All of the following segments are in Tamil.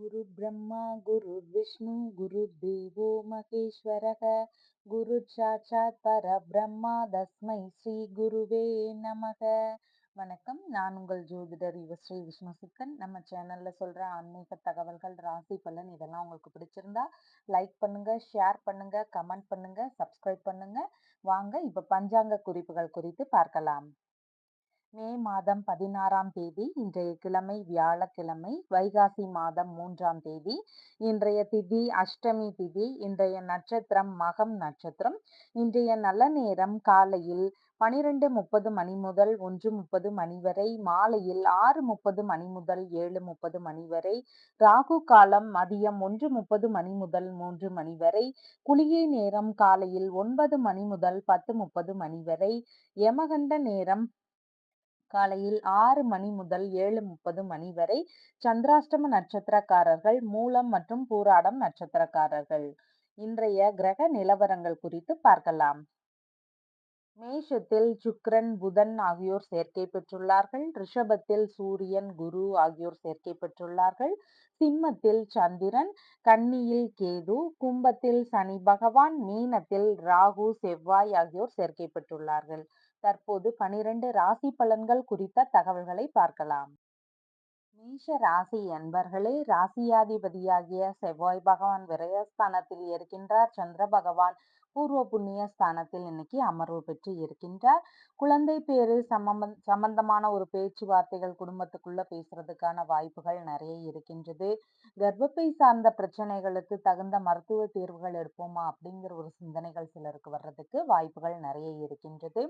गुरु ब्रह्मा गुरु विष्णु गुरुदेवो महेश्वरः गुरु சாட்சாத் பரபிரம்மா தஸ்மை ஸ்ரீ குருவே நமக. வணக்கம். நான் உங்கள் ஜோதிடர் ஸ்ரீ விஷ்ணு சிக்கன். நம்ம சேனல்ல சொல்ற ஆன்மீக தகவல்கள், ராசி பலன் இதெல்லாம் உங்களுக்கு பிடிச்சிருந்தா லைக் பண்ணுங்க, ஷேர் பண்ணுங்க, கமெண்ட் பண்ணுங்க, சப்ஸ்கிரைப் பண்ணுங்க. வாங்க இப்ப பஞ்சாங்க குறிப்புகள் குறித்து பார்க்கலாம். மே மாதம் 16ஆம் தேதி, இன்றைய கிழமை வியாழக்கிழமை, வைகாசி மாதம் 3ஆம் தேதி. இன்றைய திதி அஷ்டமி திதி. இன்றைய நட்சத்திரம் மகம் நட்சத்திரம். இன்றைய நல்ல நேரம் காலையில் 12:30 மணி முதல் 1:30 மணி வரை, மாலையில் 6:30 மணி முதல் 7:30 மணி வரை, ராகு காலம் மதியம் 1:30 மணி முதல் 3 மணி வரை, குளிகை நேரம் காலையில் 9 மணி முதல் 10:30 மணி வரை, யமகண்ட நேரம் காலையில் 6 மணி முதல் 7:30 மணி வரை. சந்திராஷ்டம நட்சத்திரக்காரர்கள் மூலம் மற்றும் பூராடம் நட்சத்திரக்காரர்கள். இன்றைய கிரக நிலவரங்கள் குறித்து பார்க்கலாம். மேஷத்தில் சுக்கிரன் புதன் ஆகியோர் சேர்க்கை பெற்றுள்ளார்கள். ரிஷபத்தில் சூரியன் குரு ஆகியோர் சேர்க்கை பெற்றுள்ளார்கள். சிம்மத்தில் சந்திரன், கன்னியில் கேது, கும்பத்தில் சனி பகவான், மீனத்தில் ராகு செவ்வாய் ஆகியோர் சேர்க்கை பெற்றுள்ளார்கள். தற்போது 12 ராசி பலன்கள் குறித்த தகவல்களை பார்க்கலாம். மேஷ ராசி அன்பர்களே, ராசியாதிபதியாகிய செவ்வாய் பகவான் விரயஸ்தானத்தில் இருக்கின்றார். சந்திர பகவான் பூர்வ புண்ணிய ஸ்தானத்தில் இன்னைக்கு அமர்வு பெற்று இருக்கின்றார். குழந்தை பேரு சம்பந்தமான ஒரு பேச்சுவார்த்தைகள் குடும்பத்துக்குள்ள பேசுறதுக்கான வாய்ப்புகள் நிறைய இருக்கின்றது. கர்ப்பப்பை சார்ந்த பிரச்சனைகளுக்கு தகுந்த மருத்துவ தீர்வுகள் எடுப்போமா அப்படிங்கிற ஒரு சிந்தனைகள் சிலருக்கு வர்றதுக்கு வாய்ப்புகள் நிறைய இருக்கின்றது.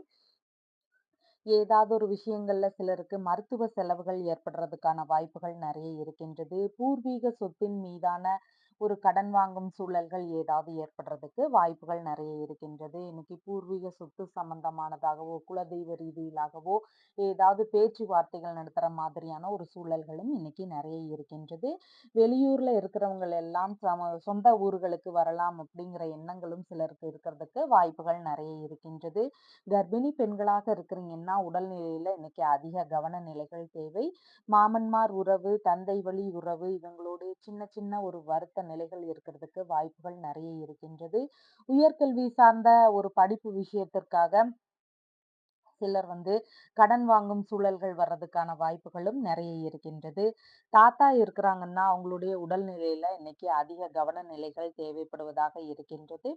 ஏதாவது ஒரு விஷயங்கள்ல சிலருக்கு மருத்துவ செலவுகள் ஏற்படுறதுக்கான வாய்ப்புகள் நிறைய இருக்கின்றது. பூர்வீக சொத்தின் மீதான ஒரு கடன் வாங்கும் சூழல்கள் ஏதாவது ஏற்படுறதுக்கு வாய்ப்புகள் நிறைய இருக்கின்றது. இன்னைக்கு பூர்வீக சொத்து சம்பந்தமானதாகவோ குலதெய்வ ரீதியிலாகவோ ஏதாவது பேச்சுவார்த்தைகள் நடத்துற மாதிரியான ஒரு சூழல்களும் இன்னைக்கு நிறைய இருக்கின்றது. வெளியூர்ல இருக்கிறவங்க எல்லாம் சொந்த ஊர்களுக்கு வரலாம் அப்படிங்கிற எண்ணங்களும் சிலருக்கு இருக்கிறதுக்கு வாய்ப்புகள் நிறைய இருக்கின்றது. கர்ப்பிணி பெண்களாக இருக்கிறீங்கன்னா உடல்நிலையில இன்னைக்கு அதிக கவன நிலைகள் தேவை. மாமன்மார் உறவு, தந்தை வழி உறவு இவங்களோட சின்ன சின்ன ஒரு வருத்த நிலைகள் இருக்கிறதுக்கு வாய்ப்புகள் நிறைய இருக்கின்றது. உயர்கல்வி சார்ந்த ஒரு படிப்பு விஷயத்திற்காக சிலர் கடன் வாங்கும் சூழல்கள் வர்றதுக்கான வாய்ப்புகளும் நிறைய இருக்கின்றது. தாத்தா இருக்கிறாங்கன்னா அவங்களுடைய உடல்நிலையில இன்னைக்கு அதிக கவன நிலைகள் தேவைப்படுவதாக இருக்கின்றது.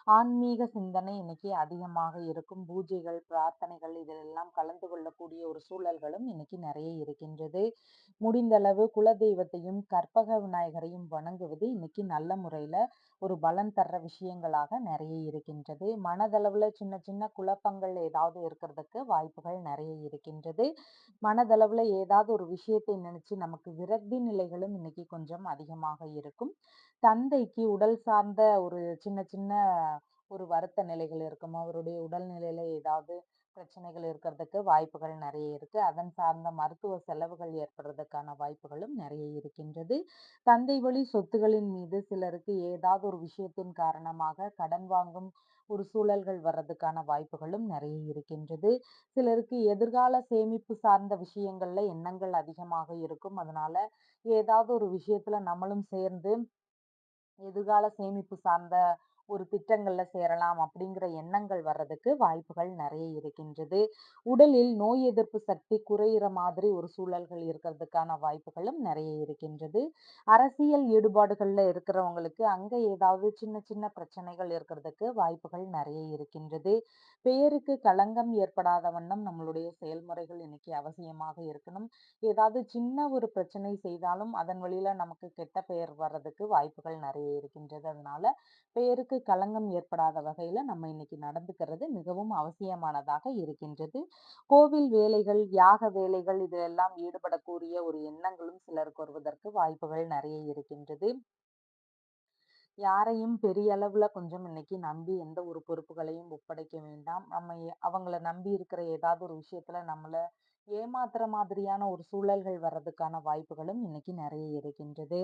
ஆன்மீக சிந்தனை இன்னைக்கு அதிகமாக இருக்கும். பூஜைகள், பிரார்த்தனைகள் இதிலெல்லாம் கலந்து கொள்ளக்கூடிய ஒரு சூழல்களும் இன்னைக்கு நிறைய இருக்கின்றது. முடிந்தளவு குலதெய்வத்தையும் கற்பக விநாயகரையும் வணங்குவது இன்னைக்கு நல்ல முறையில ஒரு பலன் தர்ற விஷயங்களாக நிறைய இருக்கின்றது. மனதளவுல சின்ன சின்ன குழப்பங்கள் ஏதாவது இருக்கிறதுக்கு வாய்ப்புகள் நிறைய இருக்கின்றது. மனதளவுல ஏதாவது ஒரு விஷயத்தை நினைச்சு நமக்கு விரக்தி நிலைகளும் இன்னைக்கு கொஞ்சம் அதிகமாக இருக்கும். தந்தைக்கு உடல் சார்ந்த ஒரு சின்ன சின்ன ஒரு வருத்த நிலைகள் இருக்கும். அவருடைய உடல்நிலையில ஏதாவது பிரச்சனைகள் இருக்கிறதுக்கு வாய்ப்புகள் நிறைய இருக்கு. அதன் சார்ந்த மருத்துவ செலவுகள் ஏற்படுறதுக்கான வாய்ப்புகளும் நிறைய இருக்கின்றது. தந்தை வழி சொத்துகளின் மீது சிலருக்கு ஏதாவது ஒரு விஷயத்தின் காரணமாக கடன் வாங்கும் ஒரு சூழல்கள் வர்றதுக்கான வாய்ப்புகளும் நிறைய இருக்கின்றது. சிலருக்கு எதிர்கால சேமிப்பு சார்ந்த விஷயங்கள்ல எண்ணங்கள் அதிகமாக இருக்கும். அதனால ஏதாவது ஒரு விஷயத்துல நம்மளும் சேர்ந்து எதிர்கால சேமிப்பு சார்ந்த ஒரு திட்டங்கள்ல சேரலாம் அப்படிங்கிற எண்ணங்கள் வர்றதுக்கு வாய்ப்புகள் நிறைய இருக்கின்றது. உடலில் நோய் எதிர்ப்பு சக்தி குறையிற மாதிரி ஒரு சூழல்கள் இருக்கிறதுக்கான வாய்ப்புகளும் நிறைய இருக்கின்றது. அரசியல் ஈடுபாடுகள்ல இருக்கிறவங்களுக்கு அங்க ஏதாவது சின்ன சின்ன பிரச்சனைகள் இருக்கிறதுக்கு வாய்ப்புகள் நிறைய இருக்கின்றது. பெயருக்கு களங்கம் ஏற்படாத வண்ணம் நம்மளுடைய செயல்முறைகள் இன்னைக்கு அவசியமாக இருக்கணும். ஏதாவது சின்ன ஒரு பிரச்சனை செய்தாலும் அதன் வழியில நமக்கு கெட்ட பெயர் வர்றதுக்கு வாய்ப்புகள் நிறைய இருக்கின்றது. அதனால பெயருக்கு களங்கம் ஏற்படாத வகையில நம்ம இன்னைக்கு நடந்துக்கிறது மிகவும் அவசியமானதாக இருக்கின்றது. கோவில் வேலைகள், யாக வேலைகள் இதிலெல்லாம் ஈடுபடக்கூடிய ஒரு எண்ணங்களும் சிலருக்கு வருவதற்கு வாய்ப்புகள் நிறைய இருக்கின்றது. யாரையும் பெரிய அளவுல கொஞ்சம் இன்னைக்கு நம்பி எந்த ஒரு பொறுப்புகளையும் ஒப்படைக்க வேண்டாம். நம்ம அவங்கள நம்பி இருக்கிற ஏதாவது ஒரு விஷயத்துல நம்மள ஏமாத்துற மாதிரியான ஒரு சூழல்கள் வர்றதுக்கான வாய்ப்புகளும் இன்னைக்கு நிறைய இருக்கின்றது.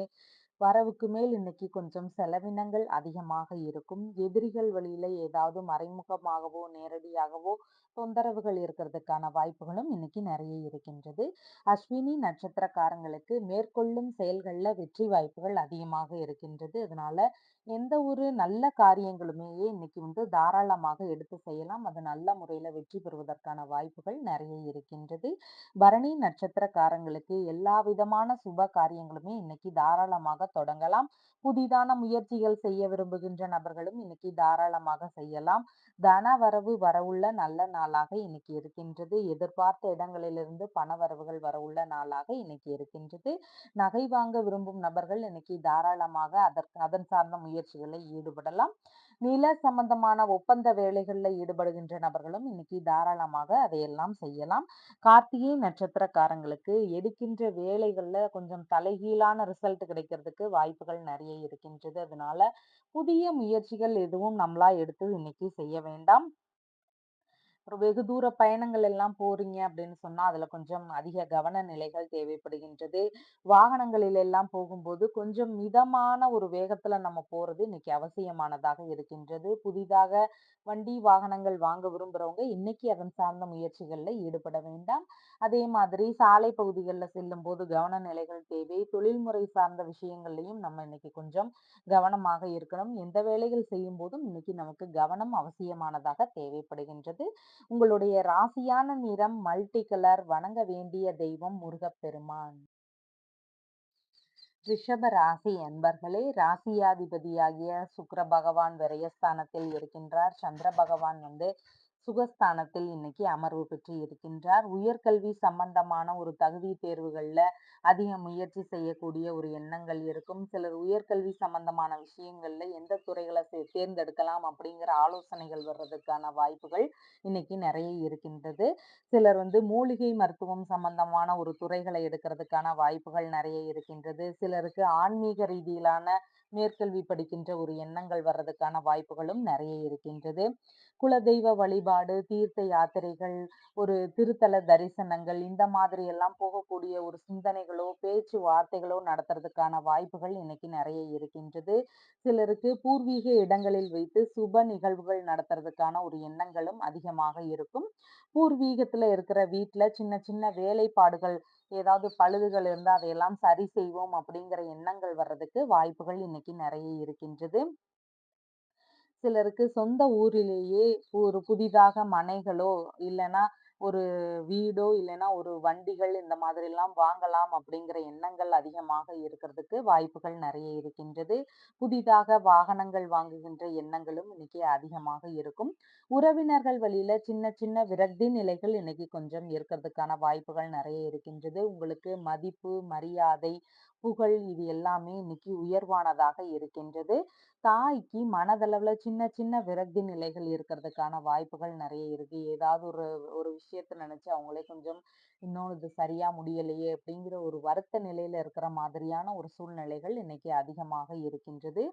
வரவுக்கு மேல் இன்னைக்கு கொஞ்சம் செலவினங்கள் அதிகமாக இருக்கும். எதிரிகள் வழியில ஏதாவது மறைமுகமாகவோ நேரடியாகவோ தொந்தரவுகள் இருக்கிறதுக்கான வாய்ப்புகளும் இன்னைக்கு நிறைய இருக்கின்றது. அஸ்வினி நட்சத்திரக்காரங்களுக்கு மேற்கொள்ளும் செயல்கள்ல வெற்றி வாய்ப்புகள் அதிகமாக இருக்கின்றது. அதனால எந்த ஒரு நல்ல காரியங்களுமே இன்னைக்கு தாராளமாக எடுத்து செய்யலாம். அது நல்ல முறையில வெற்றி பெறுவதற்கான வாய்ப்புகள் நிறைய இருக்கின்றது. பரணி நட்சத்திரக்காரங்களுக்கு எல்லா விதமான சுப காரியங்களுமே இன்னைக்கு தாராளமாக தொடங்கலாம். புதிதான முயற்சிகள் செய்ய விரும்புகின்ற நபர்களும் இன்னைக்கு தாராளமாக செய்யலாம். தன வரவு வரவுள்ள நல்ல நாளாக இன்னைக்கு இருக்கின்றது. எதிர்பார்த்த இடங்களிலிருந்து பண வரவுகள் வரவுள்ள நாளாக இன்னைக்கு இருக்கின்றது. நகை வாங்க விரும்பும் நபர்கள் இன்னைக்கு தாராளமாக அதன் சார்ந்த முயற்சிகளில் ஈடுபடலாம். நில சம்பந்தமான ஒப்பந்த வேலைகளில் ஈடுபடுகின்ற நபர்களும் இன்னைக்கு தாராளமாக அதையெல்லாம் செய்யலாம். கார்த்திகை நட்சத்திரக்காரங்களுக்கு எடுக்கின்ற வேலைகள்ல கொஞ்சம் தலைகீழான ரிசல்ட் கிடைக்கிறதுக்கு வாய்ப்புகள் நிறைய இருக்கின்றது. அதனால புதிய முயற்சிகள் எதுவும் நம்மளா எடுத்து இன்னைக்கு செய்ய வேண்டாம். ஒரு வெகு தூர பயணங்கள் எல்லாம் போறீங்க அப்படின்னு சொன்னா, அதுல கொஞ்சம் அதிக கவன நிலைகள் தேவைப்படுகின்றது. வாகனங்களில் எல்லாம் போகும்போது கொஞ்சம் மிதமான ஒரு வேகத்துல நம்ம போறது இன்னைக்கு அவசியமானதாக இருக்கின்றது. புதிதாக வண்டி, வாகனங்கள் வாங்க விரும்புறவங்க இன்னைக்கு அதன் சார்ந்த முயற்சிகள்ல ஈடுபட வேண்டாம். அதே மாதிரி சாலை பகுதிகள்ல செல்லும்போது கவன நிலைகள் தேவை. தொழில்முறை சார்ந்த விஷயங்கள்லயும் நம்ம இன்னைக்கு கொஞ்சம் கவனமாக இருக்கணும். எந்த வேலைகள் செய்யும்போதும் இன்னைக்கு நமக்கு கவனம் அவசியமானதாக தேவைப்படுகின்றது. உங்களுடைய ராசியான நிறம் மல்டி கலர். வணங்க வேண்டிய தெய்வம் முருகப்பெருமான். ரிஷப ராசி அன்பர்களே, ராசியாதிபதியாகிய சுக்கிர பகவான் விரயஸ்தானத்தில் இருக்கின்றார். சந்திர பகவான் சுகஸ்தானத்தில் இன்னைக்கு அமர்வு பெற்று இருக்கின்றார். உயர்கல்வி சம்பந்தமான ஒரு தகுதி தேர்வுகள்ல அதிக முயற்சி செய்யக்கூடிய ஒரு எண்ணங்கள் இருக்கும். சிலர் உயர்கல்வி சம்பந்தமான விஷயங்கள்ல எந்த துறைகளை தேர்ந்தெடுக்கலாம் அப்படிங்கிற ஆலோசனைகள் வர்றதுக்கான வாய்ப்புகள் இன்னைக்கு நிறைய இருக்கின்றது. சிலர் மூலிகை மருத்துவம் சம்பந்தமான ஒரு துறைகளை எடுக்கிறதுக்கான வாய்ப்புகள் நிறைய இருக்கின்றது. சிலருக்கு ஆன்மீக ரீதியிலான மேற்கல்வி படிக்கின்ற ஒரு எண்ணங்கள் வர்றதுக்கான வாய்ப்புகளும் நிறைய இருக்கின்றது. குலதெய்வ வழிபாடு, தீர்த்த யாத்திரைகள், ஒரு திருத்தல தரிசனங்கள் இந்த மாதிரி எல்லாம் போகக்கூடிய ஒரு சிந்தனைகளோ, பேச்சு வார்த்தைகளோ நடத்துறதுக்கான வாய்ப்புகள் இன்னைக்கு நிறைய இருக்கின்றது. சிலருக்கு பூர்வீக இடங்களில் வைத்து சுப நிகழ்வுகள் நடத்துறதுக்கான ஒரு எண்ணங்களும் அதிகமாக இருக்கும். பூர்வீகத்துல இருக்கிற வீட்ல சின்ன சின்ன வேலைப்பாடுகள் ஏதாவது பழுதுகள் இருந்தா அதையெல்லாம் சரி செய்வோம் அப்படிங்கிற எண்ணங்கள் வர்றதுக்கு வாய்ப்புகள் இன்னைக்கு நிறைய இருக்கின்றது. சிலருக்கு சொந்த ஊரிலேயே ஒரு புதிதாக மனைகளோ, இல்லன்னா ஒரு வீடோ, இல்லன்னா ஒரு வண்டிகள் இந்த மாதிரிலாம் வாங்கலாம் அப்படிங்கிற எண்ணங்கள் அதிகமாக இருக்கிறதுக்கு வாய்ப்புகள் நிறைய இருக்கின்றது. புதிதாக வாகனங்கள் வாங்குகின்ற எண்ணங்களும் இன்னைக்கு அதிகமாக இருக்கும். உறவினர்கள் வழியில சின்ன சின்ன விரக்தி நிலைகள் இன்னைக்கு கொஞ்சம் இருக்கிறதுக்கான வாய்ப்புகள் நிறைய இருக்கின்றது. உங்களுக்கு மதிப்பு, மரியாதை, புகழ் இது எல்லாமே இன்னைக்கு உயர்வானதாக இருக்கின்றது. தாய்க்கு மனதளவுல சின்ன சின்ன விரக்தி நிலைகள் இருக்கிறதுக்கான வாய்ப்புகள் நிறைய இருக்கு. ஏதாவது ஒரு ஒரு விஷயத்த நினைச்சு அவங்களே கொஞ்சம் இன்னும் இது சரியா முடியலையே அப்படிங்கிற ஒரு வருத்த நிலையில இருக்கிற மாதிரியான ஒரு சூழ்நிலைகள் இன்னைக்கு அதிகமாக இருக்கின்றது.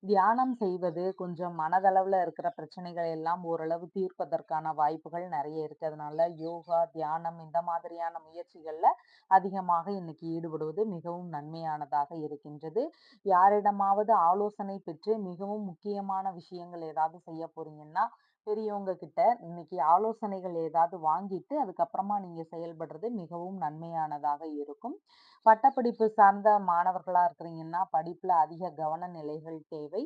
தியானம் செய்வது கொஞ்சம் மனதளவுல இருக்கிற பிரச்சனைகள் எல்லாம் ஓரளவு தீர்ப்பதற்கான வாய்ப்புகள் நிறைய இருக்கு. அதனால யோகா, தியானம் இந்த மாதிரியான முயற்சிகள்ல அதிகமாக இன்னைக்கு ஈடுபடுவது மிகவும் நன்மையானதாக இருக்கின்றது. யாரிடமாவது ஆலோசனை பெற்று மிகவும் முக்கியமான விஷயங்கள் ஏதாவது செய்ய போறீங்கன்னா, பெரியவங்க கிட்ட இன்னைக்கு ஆலோசனைகள் ஏதாவது வாங்கிட்டு அதுக்கப்புறமா நீங்க செயல்படுறது மிகவும் நன்மையானதாக இருக்கும். பட்டப்படிப்பு சார்ந்த மாணவர்களா இருக்கிறீங்கன்னா, படிப்புல அதிக கவன நிலைகள் தேவை.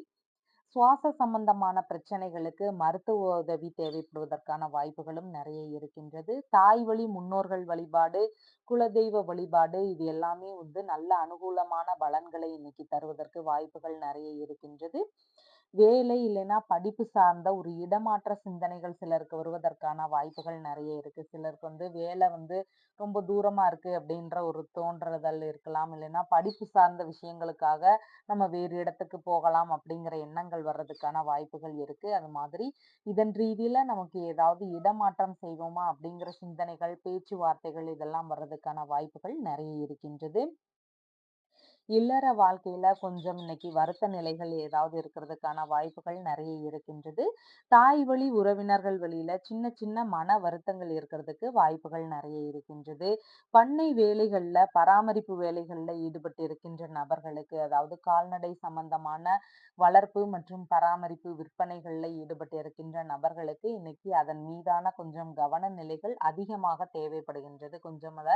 சுவாச சம்பந்தமான பிரச்சனைகளுக்கு மருத்துவ உதவி தேவைப்படுவதற்கான வாய்ப்புகளும் நிறைய இருக்கின்றது. தாய் வழி முன்னோர்கள் வழிபாடு, குலதெய்வ வழிபாடு இது எல்லாமே நல்ல அனுகூலமான பலன்களை இன்னைக்கு தருவதற்கு வாய்ப்புகள் நிறைய இருக்கின்றது. வேலை இல்லைன்னா படிப்பு சார்ந்த ஒரு இடமாற்ற சிந்தனைகள் சிலருக்கு வருவதற்கான வாய்ப்புகள் நிறைய இருக்கு. சிலருக்கு வேலை ரொம்ப தூரமா இருக்கு அப்படின்ற ஒரு தோன்றுதல் இருக்கலாம். இல்லைன்னா படிப்பு சார்ந்த விஷயங்களுக்காக நம்ம வேறு இடத்துக்கு போகலாம் அப்படிங்கிற எண்ணங்கள் வர்றதுக்கான வாய்ப்புகள் இருக்கு. அது மாதிரி இதன் ரீதியில நமக்கு ஏதாவது இடமாற்றம் செய்வோமா அப்படிங்கிற சிந்தனைகள், பேச்சுவார்த்தைகள் இதெல்லாம் வர்றதுக்கான வாய்ப்புகள் நிறைய இருக்கின்றது. இல்லற வாழ்க்கையில கொஞ்சம் இன்னைக்கு வருத்த நிலைகள் ஏதாவது இருக்கிறதுக்கான வாய்ப்புகள் நெறைய இருக்கின்றது. தாய் வழி உறவினர்கள் வழியில சின்ன சின்ன மன வருத்தங்கள் இருக்கிறதுக்கு வாய்ப்புகள் நெறைய இருக்கின்றது. பண்ணை வேலைகள்ல, பராமரிப்பு வேலைகள்ல ஈடுபட்டு இருக்கின்ற நபர்களுக்கு, அதாவது கால்நடை சம்பந்தமான வளர்ப்பு மற்றும் பராமரிப்பு விற்பனைகள்ல ஈடுபட்டு இருக்கின்ற நபர்களுக்கு இன்னைக்கு அதன் மீதான கொஞ்சம் கவன நிலைகள் அதிகமாக தேவைப்படுகின்றது. கொஞ்சம் அத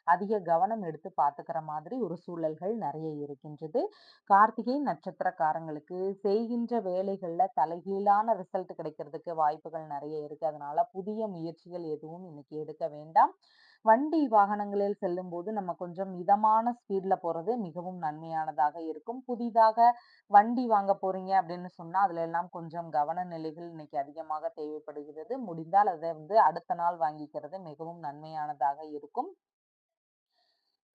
அதிக கவனம் எடுத்து பார்த்துக்கிற மாதிரி ஒரு சூழல்கள் நெறைய இருக்கின்றது. கார்த்திகை நட்சத்திரக்காரங்களுக்கு செய்கின்ற வேலைகள்ல தலைகீழான ரிசல்ட் கிடைக்கிறதுக்கு வாய்ப்புகள் நெறைய இருக்கு. அதனால புதிய முயற்சிகள் எதுவும் இன்னைக்கு எடுக்க வேண்டாம். வண்டி வாகனங்களில் செல்லும்போது நம்ம கொஞ்சம் மிதமான ஸ்பீட்ல போறது மிகவும் நன்மையானதாக இருக்கும். புதிதாக வண்டி வாங்க போறீங்க அப்படின்னு சொன்னா, அதுல எல்லாம் கொஞ்சம் கவன நிலைகள் இன்னைக்கு அதிகமாக தேவைப்படுகிறது. முடிந்தால் அத அடுத்த நாள் வாங்கிக்கிறது மிகவும் நன்மையானதாக இருக்கும்.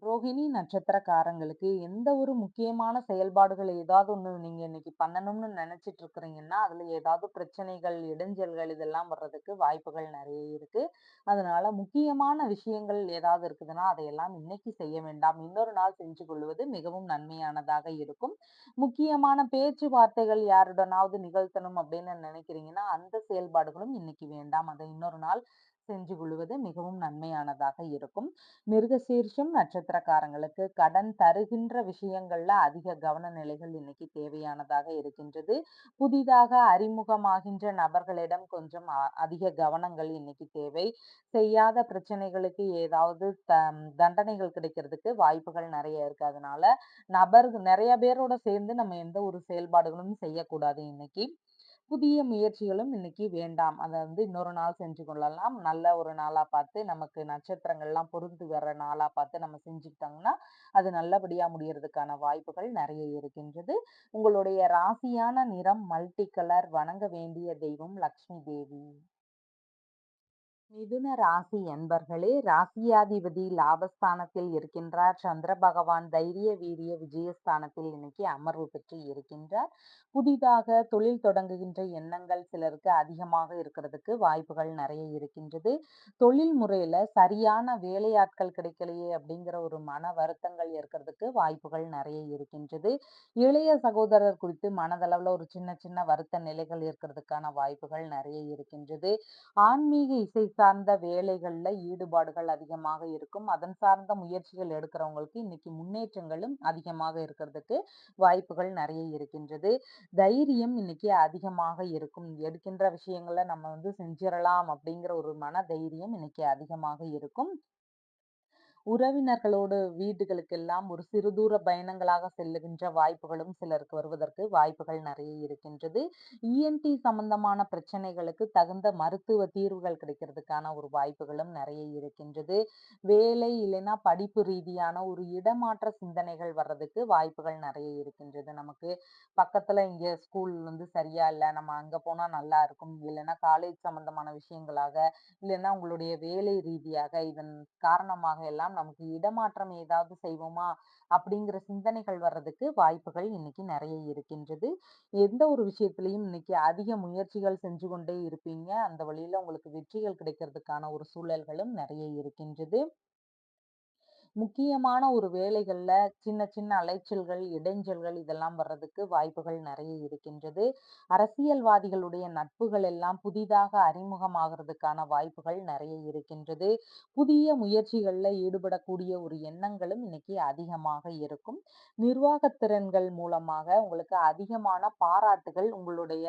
ரோஹிணி நட்சத்திரக்காரங்களுக்கு எந்த ஒரு முக்கியமான செயல்பாடுகள் ஏதாவது ஒண்ணு நீங்க இன்னைக்கு பண்ணணும்னு நினைச்சிட்டு இருக்கிறீங்கன்னா, அதுல ஏதாவது பிரச்சனைகள், இடைஞ்சல்கள் இதெல்லாம் வர்றதுக்கு வாய்ப்புகள் நெறைய இருக்கு. அதனால முக்கியமான விஷயங்கள் ஏதாவது இருக்குதுன்னா, அதையெல்லாம் இன்னைக்கு செய்ய வேண்டாம். இன்னொரு நாள் செஞ்சு கொள்வது மிகவும் நன்மையானதாக இருக்கும். முக்கியமான பேச்சுவார்த்தைகள் யாருடனாவது நிகழ்த்தணும் அப்படின்னு நினைக்கிறீங்கன்னா, அந்த செயல்பாடுகளும் இன்னைக்கு வேண்டாம். அதை இன்னொரு நாள் செஞ்சு கொள்வது மிகவும் நன்மையானதாக இருக்கும். மிருகசீரிஷம் நட்சத்திரக்காரங்களுக்கு கடன் தருகின்ற விஷயங்கள்ல அதிக கவன நிலைகள் இன்னைக்கு தேவையானதாக இருக்கின்றது. புதிதாக அறிமுகமாகின்ற நபர்களிடம் கொஞ்சம் அதிக கவனங்கள் இன்னைக்கு தேவை. செய்யாத பிரச்சனைகளுக்கு ஏதாவது தண்டனைகள் கிடைக்கிறதுக்கு வாய்ப்புகள் நெறைய இருக்கு. அதனால நெறைய பேரோட சேர்ந்து நம்ம எந்த ஒரு செயல்பாடுகளும் செய்யக்கூடாது இன்னைக்கு. புதிய முயற்சிகளும் இன்னைக்கு வேண்டாம். அத இன்னொரு நாள் செஞ்சு கொள்ளலாம். நல்ல ஒரு நாளா பார்த்து, நமக்கு நட்சத்திரங்கள்லாம் பொருந்தி வர்ற நாளா பார்த்து நம்ம செஞ்சுக்கிட்டோம்னா, அது நல்லபடியா முடியறதுக்கான வாய்ப்புகள் நெறைய இருக்கின்றது. உங்களுடைய ராசியான நிறம் மல்டி கலர். வணங்க வேண்டிய தெய்வம் லக்ஷ்மி தேவி. மிதுன ராசி அன்பர்களே, ராசியாதிபதி லாபஸ்தானத்தில் இருக்கின்றார். சந்திர பகவான் தைரிய, வீரிய, விஜயஸ்தானத்தில் இன்னைக்கு அமர்வு பெற்று இருக்கின்றார். புதிதாக தொழில் தொடங்குகின்ற எண்ணங்கள் சிலருக்கு அதிகமாக இருக்கிறதுக்கு வாய்ப்புகள் நெறைய இருக்கின்றது. தொழில் முறையில சரியான வேலையாட்கள் கிடைக்கலையே அப்படிங்கிற ஒரு மன வருத்தங்கள் இருக்கிறதுக்கு வாய்ப்புகள் நெறைய இருக்கின்றது. இளைய சகோதரர் குறித்து மனதளவுல ஒரு சின்ன சின்ன வருத்த நிலைகள் இருக்கிறதுக்கான வாய்ப்புகள் நெறைய இருக்கின்றது. ஆன்மீக இசை சார்ந்த வேலைகள்ல ஈடுபாடுகள் அதிகமாக இருக்கும். அதன் சார்ந்த முயற்சிகள் எடுக்கிறவங்களுக்கு இன்னைக்கு முன்னேற்றங்களும் அதிகமாக இருக்கிறதுக்கு வாய்ப்புகள் நெறைய இருக்கின்றது. தைரியம் இன்னைக்கு அதிகமாக இருக்கும். எடுக்கின்ற விஷயங்கள நம்ம செஞ்சிறலாம் அப்படிங்கிற ஒரு மன தைரியம் இன்னைக்கு அதிகமாக இருக்கும். உறவினர்களோடு வீடுகளுக்கெல்லாம் ஒரு சிறு தூர பயணங்களாக செல்லுகின்ற வாய்ப்புகளும் சிலருக்கு வருவதற்கு வாய்ப்புகள் நிறைய இருக்கின்றது. இஎன்டி சம்பந்தமான பிரச்சனைகளுக்கு தகுந்த மருத்துவ தீர்வுகள் கிடைக்கிறதுக்கான ஒரு வாய்ப்புகளும் நிறைய இருக்கின்றது. வேலை இல்லைன்னா படிப்பு ரீதியான ஒரு இடமாற்ற சிந்தனைகள் வர்றதுக்கு வாய்ப்புகள் நிறைய இருக்கின்றது. நமக்கு பக்கத்துல இங்க ஸ்கூல் சரியா இல்ல, நம்ம அங்க போனா நல்லா இருக்கும், இல்லைன்னா காலேஜ் சம்பந்தமான விஷயங்களாக, இல்லைன்னா உங்களுடைய வேலை ரீதியாக இதன் காரணமாக எல்லாம் நமக்கு இடமாற்றம் ஏதாவது செய்வோமா அப்படிங்கிற சிந்தனைகள் வர்றதுக்கு வாய்ப்புகள் இன்னைக்கு நிறைய இருக்கின்றது. எந்த ஒரு விஷயத்திலையும் இன்னைக்கு அதிக முயற்சிகள் செஞ்சு கொண்டே இருப்பீங்க. அந்த வழியில உங்களுக்கு வெற்றிகள் கிடைக்கிறதுக்கான ஒரு சூழல்களும் நிறைய இருக்கின்றது. முக்கியமான ஒரு வேலைகள்ல சின்ன சின்ன அலைச்சல்கள், இடைஞ்சல்கள் இதெல்லாம் வர்றதுக்கு வாய்ப்புகள் நெறைய இருக்கின்றது. அரசியல்வாதிகளுடைய நட்புகள் எல்லாம் புதிதாக அறிமுகமாகறதுக்கான வாய்ப்புகள் நெறைய இருக்கின்றது. புதிய முயற்சிகள்ல ஈடுபடக்கூடிய ஒரு எண்ணங்களும் இன்னைக்கு அதிகமாக இருக்கும். நிர்வாகத் திறன்கள் மூலமாக உங்களுக்கு அதிகமான பாராட்டுகள் உங்களுடைய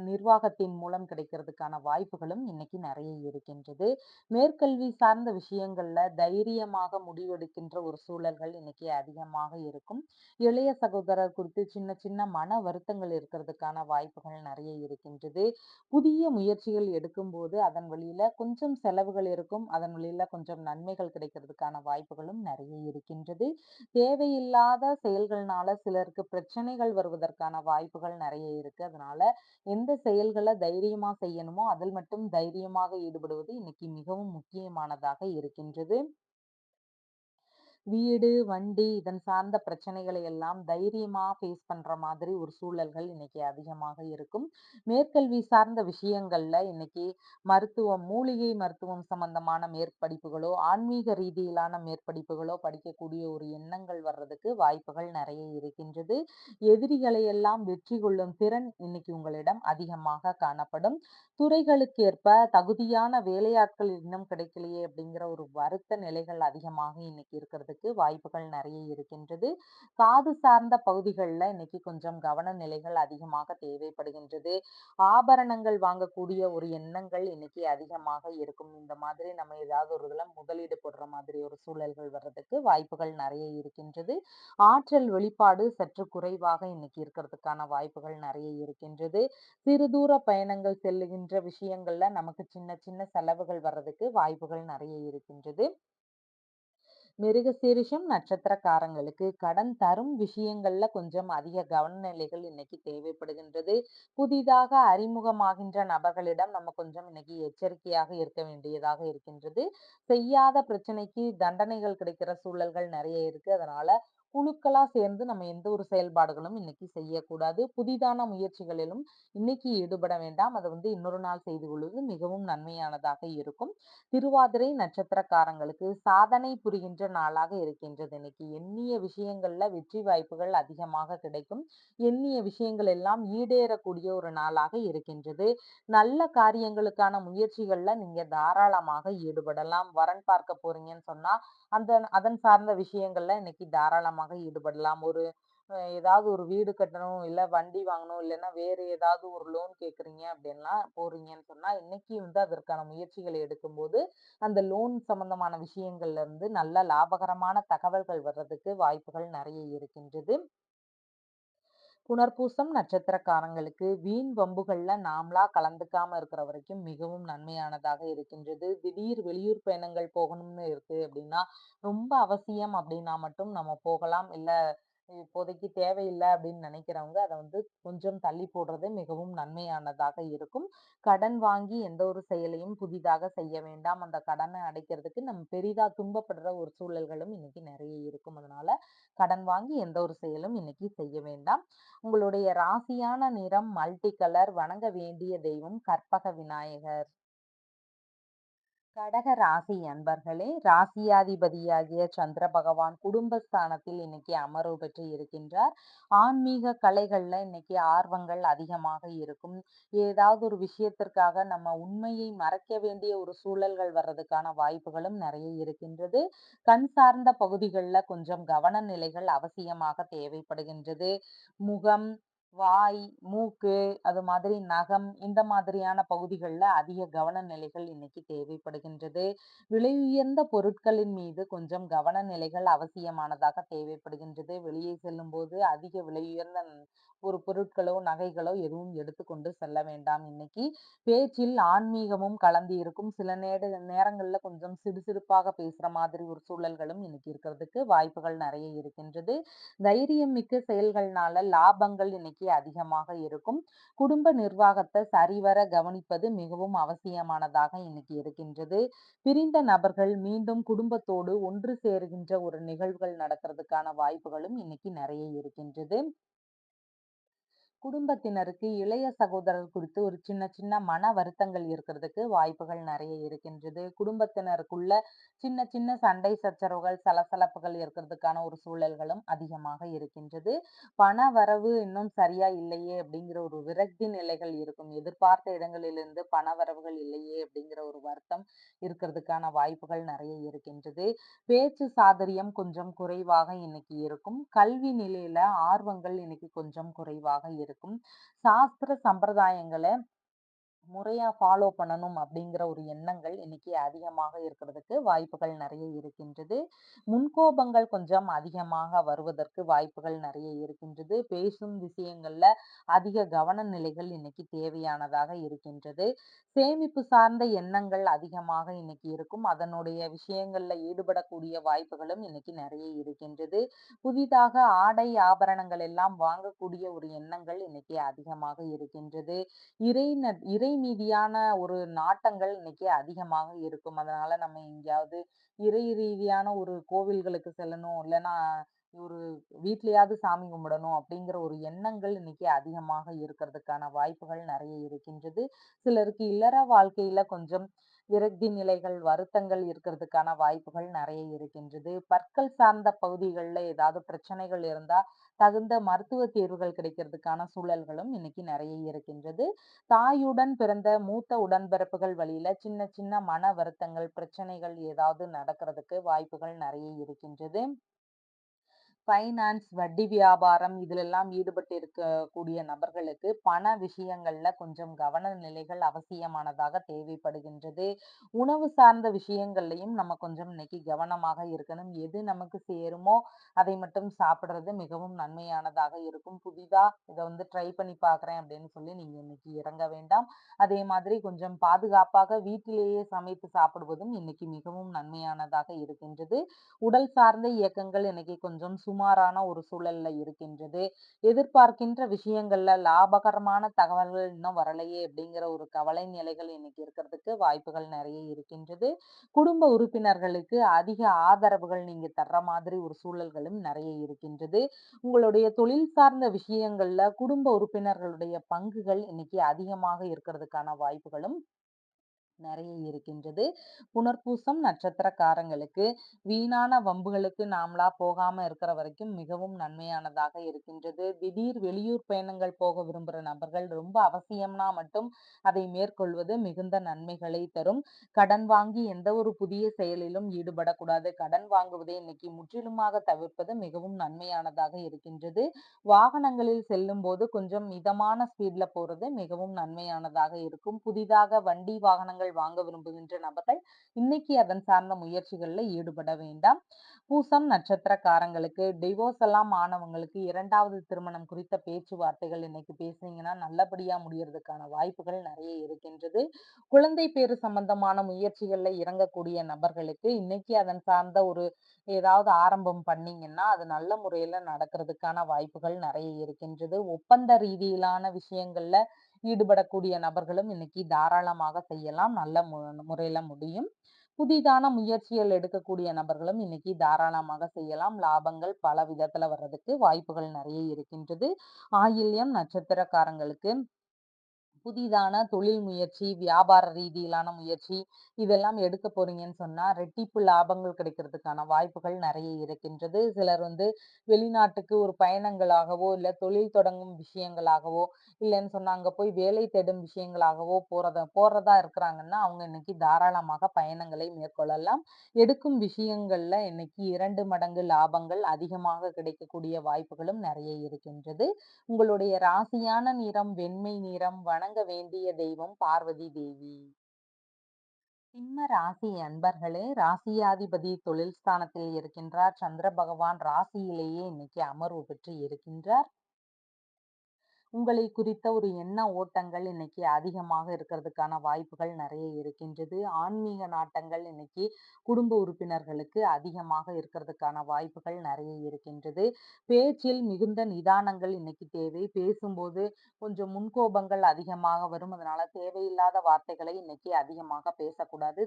நிர்வாகத்தின் மூலம் கிடைக்கிறதுக்கான வாய்ப்புகளும் இன்னைக்கு நெறைய இருக்கின்றது. மேற்கல்வி சார்ந்த விஷயங்கள்ல தைரியமாக முடிவெடுக்கின்ற ஒரு சூழல்கள் இன்னைக்கு அதிகமாக இருக்கும். இளைய சகோதரர் குறித்து சின்ன சின்ன மன வருத்தங்கள் இருக்கிறதுக்கான வாய்ப்புகள் நிறைய இருக்கின்றது. புதிய முயற்சிகள் எடுக்கும்போது அதன் வழியில கொஞ்சம் செலவுகள் இருக்கும். அதன் வழியில கொஞ்சம் நன்மைகள் கிடைக்கிறதுக்கான வாய்ப்புகளும் நிறைய இருக்கின்றது. தேவையில்லாத செயல்கள்னால சிலருக்கு பிரச்சனைகள் வருவதற்கான வாய்ப்புகள் நிறைய இருக்கு. அதனால எந்த செயல்கள தைரியமா செய்யணுமோ, அதில் மட்டும் தைரியமாக ஈடுபடுவது இன்னைக்கு மிகவும் முக்கியமானதாக இருக்கின்றது. வீடு, வண்டி இதன் சார்ந்த பிரச்சனைகளை எல்லாம் தைரியமா ஃபேஸ் பண்ற மாதிரி ஒரு சூழல்கள் இன்னைக்கு அதிகமாக இருக்கும். மேற்கல்வி சார்ந்த விஷயங்கள்ல இன்னைக்கு மூலிகை மருத்துவம் சம்பந்தமான மேற்படிப்புகளோ, ஆன்மீக ரீதியிலான மேற்படிப்புகளோ படிக்கக்கூடிய ஒரு எண்ணங்கள் வர்றதுக்கு வாய்ப்புகள் நெறைய இருக்கின்றது. எதிரிகளை எல்லாம் வெற்றி கொள்ளும் திறன் இன்னைக்கு உங்களிடம் அதிகமாக காணப்படும். துறைகளுக்கு ஏற்ப தகுதியான வேலையாட்கள் இன்னும் கிடைக்கலையே அப்படிங்கிற ஒரு வருத்த நிலைகள் அதிகமாக இன்னைக்கு இருக்கிறதுக்கு வாய்ப்புகள் நிறைய இருக்கின்றது. காது சார்ந்த பகுதிகள்ல இன்னைக்கு கொஞ்சம் கவன நிலைகள் அதிகமாக தேவைப்படுகின்றது. ஆபரணங்கள் வாங்கக்கூடிய ஒரு எண்ணங்கள் இன்னைக்கு அதிகமாக இருக்கும். இந்த மாதிரி நம்ம ஏதாவது ஒரு இதுல முதலீடு போடுற மாதிரி ஒரு சூழல்கள் வர்றதுக்கு வாய்ப்புகள் நிறைய இருக்கின்றது. ஆற்றல் வெளிப்பாடு சற்று குறைவாக இன்னைக்கு இருக்கிறதுக்கான வாய்ப்புகள் நிறைய இருக்கின்றது. சிறு தூர பயணங்கள் செல்லுகின்ற விஷயங்கள்ல நமக்கு சின்ன சின்ன செலவுகள் வர்றதுக்கு வாய்ப்புகள் நிறைய இருக்கின்றது. மிருகசீரிஷம் நட்சத்திரக்காரங்களுக்கு கடன் தரும் விஷயங்கள்ல கொஞ்சம் அதிக கவனநிலைகள் இன்னைக்கு தேவைப்படுகின்றது. புதிதாக அறிமுகமாகின்ற நபர்களிடம் நம்ம கொஞ்சம் இன்னைக்கு எச்சரிக்கையாக இருக்க வேண்டியதாக இருக்கின்றது. செய்யாத பிரச்சனைக்கு தண்டனைகள் கிடைக்கிற சூழல்கள் நிறைய இருக்கு. அதனால குழுக்களா சேர்ந்து நம்ம எந்த ஒரு செயல்பாடுகளும் இன்னைக்கு செய்யக்கூடாது. புதிதான முயற்சிகளிலும் இன்னைக்கு ஈடுபட வேண்டாம். அதை இன்னொரு நாள் செய்து கொள்வது மிகவும் நன்மையானதாக இருக்கும். திருவாதிரை நட்சத்திரக்காரங்களுக்கு சாதனை புரிகின்ற நாளாக இருக்கின்றது. இன்னைக்கு எண்ணிய விஷயங்கள்ல வெற்றி வாய்ப்புகள் அதிகமாக கிடைக்கும். எண்ணிய விஷயங்கள் எல்லாம் ஈடேறக்கூடிய ஒரு நாளாக இருக்கின்றது. நல்ல காரியங்களுக்கான முயற்சிகள்ல நீங்க தாராளமாக ஈடுபடலாம். வரன் பார்க்க போறீங்கன்னு சொன்னா அதன் சார்ந்த விஷயங்கள்ல இன்னைக்கு தாராளமாக ஈடுபடலாம். ஏதாவது ஒரு வீடு கட்டணும், இல்ல வண்டி வாங்கணும், இல்லைன்னா வேறு ஏதாவது ஒரு லோன் கேட்குறீங்க அப்படின்னா போறீங்கன்னு சொன்னா, இன்னைக்கு அதற்கான முயற்சிகளை எடுக்கும்போது, அந்த லோன் சம்பந்தமான விஷயங்கள்ல இருந்து நல்ல லாபகரமான தகவல்கள் வர்றதுக்கு வாய்ப்புகள் நெறைய இருக்கின்றது. புனர்பூசம் நட்சத்திரக்காரங்களுக்கு வீண் வம்புகள்ல நாமளா கலந்துக்காம இருக்கிற வரைக்கும் மிகவும் நன்மையானதாக இருக்கின்றது. திடீர் வெளியூர் பயணங்கள் போகணும்னு இருக்கு அப்படின்னா, ரொம்ப அவசியம் அப்படின்னா மட்டும் நம்ம போகலாம். இல்ல இப்போதைக்கு தேவையில்ல அப்படின்னு நினைக்கிறவங்க அத கொஞ்சம் தள்ளி போடுறது மிகவும் நன்மையானதாக இருக்கும். கடன் வாங்கி எந்த ஒரு செயலையும் புதிதாக செய்ய வேண்டாம். அந்த கடனை அடைக்கிறதுக்கு நம்ம பெரிதா துன்பப்படுற ஒரு சூழல்களும் இன்னைக்கு நெறைய இருக்கும். அதனால கடன் வாங்கி எந்த ஒரு செயலும் இன்னைக்கு செய்ய வேண்டாம். உங்களுடைய ராசியான நிறம் மல்டி கலர். வணங்க வேண்டிய தெய்வம் கற்பக விநாயகர். கடக ராசி அன்பர்களே, ராசியாதிபதியாகிய சந்திர பகவான் குடும்பஸ்தானத்தில் இன்னைக்கு அமர்வு பெற்று இருக்கின்றார். ஆன்மீக கலைகள்ல இன்னைக்கு ஆர்வங்கள் அதிகமாக இருக்கும். ஏதாவது ஒரு விஷயத்திற்காக நம்ம உண்மையை மறைக்க வேண்டிய ஒரு சூழல்கள் வர்றதுக்கான வாய்ப்புகளும் நிறைய இருக்கின்றது. கண் சார்ந்த பகுதிகள்ல கொஞ்சம் கவன நிலைகள் அவசியமாக தேவைப்படுகின்றது. முகம், வாய், மூக்கு, அது மாதிரி நகம் இந்த மாதிரியான பகுதிகள்ல அதிக கவன நிலைகள் இன்னைக்கு தேவைப்படுகின்றது. விலை உயர்ந்த பொருட்களின் மீது கொஞ்சம் கவன நிலைகள் அவசியமானதாக தேவைப்படுகின்றது. வெளியே செல்லும்போது அதிக விலை உயர்ந்த ஒரு பொருட்களோ, நகைகளோ எதுவும் எடுத்துக்கொண்டு செல்ல வேண்டாம் இன்னைக்கு. பேச்சில் ஆன்மீகமும் கலந்து இருக்கும். சில நேரங்கள்ல கொஞ்சம் சிடுசிடுப்பாக பேசுற மாதிரி ஒரு சூழல்களும் இன்னைக்கு இருக்கிறதுக்கு வாய்ப்புகள் நிறைய இருக்கின்றது. தைரியம் மிக்க செயல்கள்னால லாபங்கள் இன்னைக்கு அதிகமாக இருக்கும். குடும்ப நிர்வாகத்தை சரிவர கவனிப்பது மிகவும் அவசியமானதாக இன்னைக்கு இருக்கின்றது. பிரிந்த நபர்கள் மீண்டும் குடும்பத்தோடு ஒன்று சேருகின்ற ஒரு நிகழ்வுகள் நடக்கிறதுக்கான வாய்ப்புகளும் இன்னைக்கு நிறைய இருக்கின்றது. குடும்பத்தினருக்கு இளைய சகோதரர் குறித்து ஒரு சின்ன சின்ன மன வருத்தங்கள் இருக்கிறதுக்கு வாய்ப்புகள் நிறைய இருக்கின்றது. குடும்பத்தினருக்குள்ள சின்ன சின்ன சண்டை சச்சரவுகள், சலசலப்புகள் இருக்கிறதுக்கான ஒரு சூழல்களும் அதிகமாக இருக்கின்றது. பண வரவு இன்னும் சரியா இல்லையே அப்படிங்கிற ஒரு விரக்தி நிலைகள் இருக்கும். எதிர்பார்த்த இடங்களிலிருந்து பண வரவுகள் இல்லையே அப்படிங்கிற ஒரு வருத்தம் இருக்கிறதுக்கான வாய்ப்புகள் நிறைய இருக்கின்றது. பேச்சு சாதுரியம் கொஞ்சம் குறைவாக இன்னைக்கு இருக்கும். கல்வி நிலையில ஆர்வங்கள் இன்னைக்கு கொஞ்சம் குறைவாக இருக்கும். சாஸ்திர சம்பிரதாயங்கள முறையா ஃபாலோ பண்ணணும் அப்படிங்கிற ஒரு எண்ணங்கள் இன்னைக்கு அதிகமாக இருக்கிறதுக்கு வாய்ப்புகள் நிறைய இருக்கின்றது. முன்கோபங்கள் கொஞ்சம் அதிகமாக வருவதற்கு வாய்ப்புகள் நிறைய இருக்கின்றது. பேசும் விஷயங்கள்ல அதிக கவன நிலைகள் இன்னைக்கு தேவையானதாக இருக்கின்றது. சேமிப்பு சார்ந்த எண்ணங்கள் அதிகமாக இன்னைக்கு இருக்கும். அதனுடைய விஷயங்கள்ல ஈடுபடக்கூடிய வாய்ப்புகளும் இன்னைக்கு நிறைய இருக்கின்றது. புதிதாக ஆடை ஆபரணங்கள் எல்லாம் வாங்கக்கூடிய ஒரு எண்ணங்கள் இன்னைக்கு அதிகமாக இருக்கின்றது. இறை மீதியான ஒரு நாட்டங்கள் இன்னைக்கு அதிகமாக இருக்கும். அதனால நம்ம எங்கேயாவது இறை ரீதியான ஒரு கோவில்களுக்கு செல்லணும், இல்லன்னா ஒரு வீட்லயாவது சாமி கும்பிடணும் அப்படிங்கிற ஒரு எண்ணங்கள் இன்னைக்கு அதிகமாக இருக்கிறதுக்கான வாய்ப்புகள் நெறைய இருக்கின்றது. சிலருக்கு இல்லற வாழ்க்கையில கொஞ்சம் விரக்தி நிலைகள், வருத்தங்கள் இருக்கிறதுக்கான வாய்ப்புகள் நெறைய இருக்கின்றது. பற்கள் சார்ந்த பகுதிகள்ல ஏதாவது பிரச்சனைகள் இருந்தா, தகுந்த மருத்துவ தீர்வுகள் கிடைக்கிறதுக்கான சூழல்களும் இன்னைக்கு நெறைய இருக்கின்றது. தாயுடன் பிறந்த மூத்த உடன்பிறப்புகள் வழியில சின்ன சின்ன மன வருத்தங்கள், பிரச்சனைகள் ஏதாவது நடக்கிறதுக்கு வாய்ப்புகள் நெறைய இருக்கின்றது. ஃபைனான்ஸ், வட்டி வியாபாரம் இதிலெல்லாம் ஈடுபட்டு இருக்கக்கூடிய நபர்களுக்கு பண விஷயங்கள்ல கொஞ்சம் கவன நிலைகள் அவசியமானதாக தேவைப்படுகின்றது. உணவு சார்ந்த விஷயங்கள்லயும் நம்ம கொஞ்சம் இன்னைக்கு கவனமாக இருக்கணும். எது நமக்கு சேருமோ அதை மட்டும் சாப்பிடுறது மிகவும் நன்மையானதாக இருக்கும். புதிதா இத ட்ரை பண்ணி பார்க்குறேன் அப்படின்னு சொல்லி நீங்க இன்னைக்கு இறங்க வேண்டாம். அதே மாதிரி கொஞ்சம் பாதுகாப்பாக வீட்டிலேயே சமைத்து சாப்பிடுவதும் இன்னைக்கு மிகவும் நன்மையானதாக இருக்கின்றது. உடல் சார்ந்த இயக்கங்கள் இன்னைக்கு கொஞ்சம் சுமாரான ஒரு சூழல்ல இருக்கின்றது. எதிர்பார்க்கின்ற விஷயங்கள்ல லாபகரமான தகவல்கள் இன்னும் வரலையே அப்படிங்கிற ஒரு கவலை நிலைகள் இன்னைக்கு இருக்கிறதுக்கு வாய்ப்புகள் நெறைய இருக்கின்றது. குடும்ப உறுப்பினர்களுக்கு அதிக ஆதரவுகள் நீங்க தர்ற மாதிரி ஒரு சூழல்களும் நெறைய இருக்கின்றது. உங்களுடைய தொழில் சார்ந்த விஷயங்கள்ல குடும்ப உறுப்பினர்களுடைய பங்குகள் இன்னைக்கு அதிகமாக இருக்கிறதுக்கான வாய்ப்புகளும் நெறைய இருக்கின்றது. புனர்பூசம் நட்சத்திரக்காரங்களுக்கு வீணான வம்புகளுக்கு நாமளா போகாம இருக்கிற வரைக்கும் மிகவும் நன்மையானதாக இருக்கின்றது. திடீர் வெளியூர் பயணங்கள் போக விரும்புற நபர்கள் ரொம்ப அவசியம்னா மட்டும் அதை மேற்கொள்வது மிகுந்த நன்மைகளை தரும். கடன் வாங்கி எந்த ஒரு புதிய செயலிலும் ஈடுபடக்கூடாது. கடன் வாங்குவதை இன்னைக்கு முற்றிலுமாக தவிர்ப்பது மிகவும் நன்மையானதாக இருக்கின்றது. வாகனங்களில் செல்லும்போது கொஞ்சம் மிதமான ஸ்பீட்ல போறது மிகவும் நன்மையானதாக இருக்கும். புதிதாக வண்டி, வாகனங்கள் வாங்க விரும்புகின்ற நபர்கள் இன்னைக்கு அதன் சார்ந்த முயற்சிகள்ல ஈடுபட வேண்டாம். பூசம் நட்சத்திரக்காரங்களுக்கு டிவோர்ஸ் எல்லாம் ஆனவங்களுக்கு 2வது திருமணம் குறித்த பேச்சுவார்த்தைகள் இன்னைக்கு பேசுனீங்கன்னா நல்லபடியா முடியறதுக்கான வாய்ப்புகள் நெறைய இருக்கின்றது. குழந்தை பேறு சம்பந்தமான முயற்சிகள்ல இறங்கக்கூடிய நபர்களுக்கு இன்னைக்கு அதன் சார்ந்த ஒரு ஏதாவது ஆரம்பம் பண்ணீங்கன்னா, அது நல்ல முறையில நடக்கிறதுக்கான வாய்ப்புகள் நெறைய இருக்கின்றது. ஒப்பந்த ரீதியிலான விஷயங்கள்ல ஈடுபடக்கூடிய நபர்களும் இன்னைக்கு தாராளமாக செய்யலாம். நல்ல முறையில முடியும். புதிதான முயற்சிகள் எடுக்கக்கூடிய நபர்களும் இன்னைக்கு தாராளமாக செய்யலாம். லாபங்கள் பல விதத்துல வர்றதுக்கு வாய்ப்புகள் நெறைய இருக்கின்றது. ஆயில்யம் நட்சத்திரக்காரங்களுக்கு புதிதான தொழில் முயற்சி, வியாபார ரீதியிலான முயற்சி, இதெல்லாம் எடுக்க போறீங்கன்னு சொன்னா, ரெட்டிப்பு லாபங்கள் கிடைக்கிறதுக்கான வாய்ப்புகள் நெறைய இருக்கின்றது. சிலர் வெளிநாட்டுக்கு ஒரு பயணங்களாகவோ, இல்ல தொழில் தொடங்கும் விஷயங்களாகவோ, இல்லன்னு சொன்னா அங்க போய் வேலை தேடும் விஷயங்களாகவோ போறதா இருக்கிறாங்கன்னா, அவங்க இன்னைக்கு தாராளமாக பயணங்களை மேற்கொள்ளலாம். எடுக்கும் விஷயங்கள்ல இன்னைக்கு 2 மடங்கு லாபங்கள் அதிகமாக கிடைக்கக்கூடிய வாய்ப்புகளும் நெறைய இருக்கின்றது. உங்களுடைய ராசியான நிறம் வெண்மை நிறம். வணங்க வேண்டிய தெய்வம் பார்வதி தேவி. சிம்ம ராசி அன்பர்களே, ராசியாதிபதி தொழில் ஸ்தானத்தில் இருக்கின்றார். சந்திர பகவான் ராசியிலேயே இன்னைக்கு அமர்வு பெற்று இருக்கின்றார். உங்களை குறித்த ஒரு எண்ண ஓட்டங்கள் இன்னைக்கு அதிகமாக இருக்கிறதுக்கான வாய்ப்புகள் நெறைய இருக்கின்றது. ஆன்மீக நாட்டங்கள் இன்னைக்கு குடும்ப உறுப்பினர்களுக்கு அதிகமாக இருக்கிறதுக்கான வாய்ப்புகள் நெறைய இருக்கின்றது. பேச்சில் மிகுந்த நிதானங்கள் இன்னைக்கு தேவை. பேசும்போது கொஞ்சம் முன்கோபங்கள் அதிகமாக வரும். அதனால தேவையில்லாத வார்த்தைகளை இன்னைக்கு அதிகமாக பேசக்கூடாது.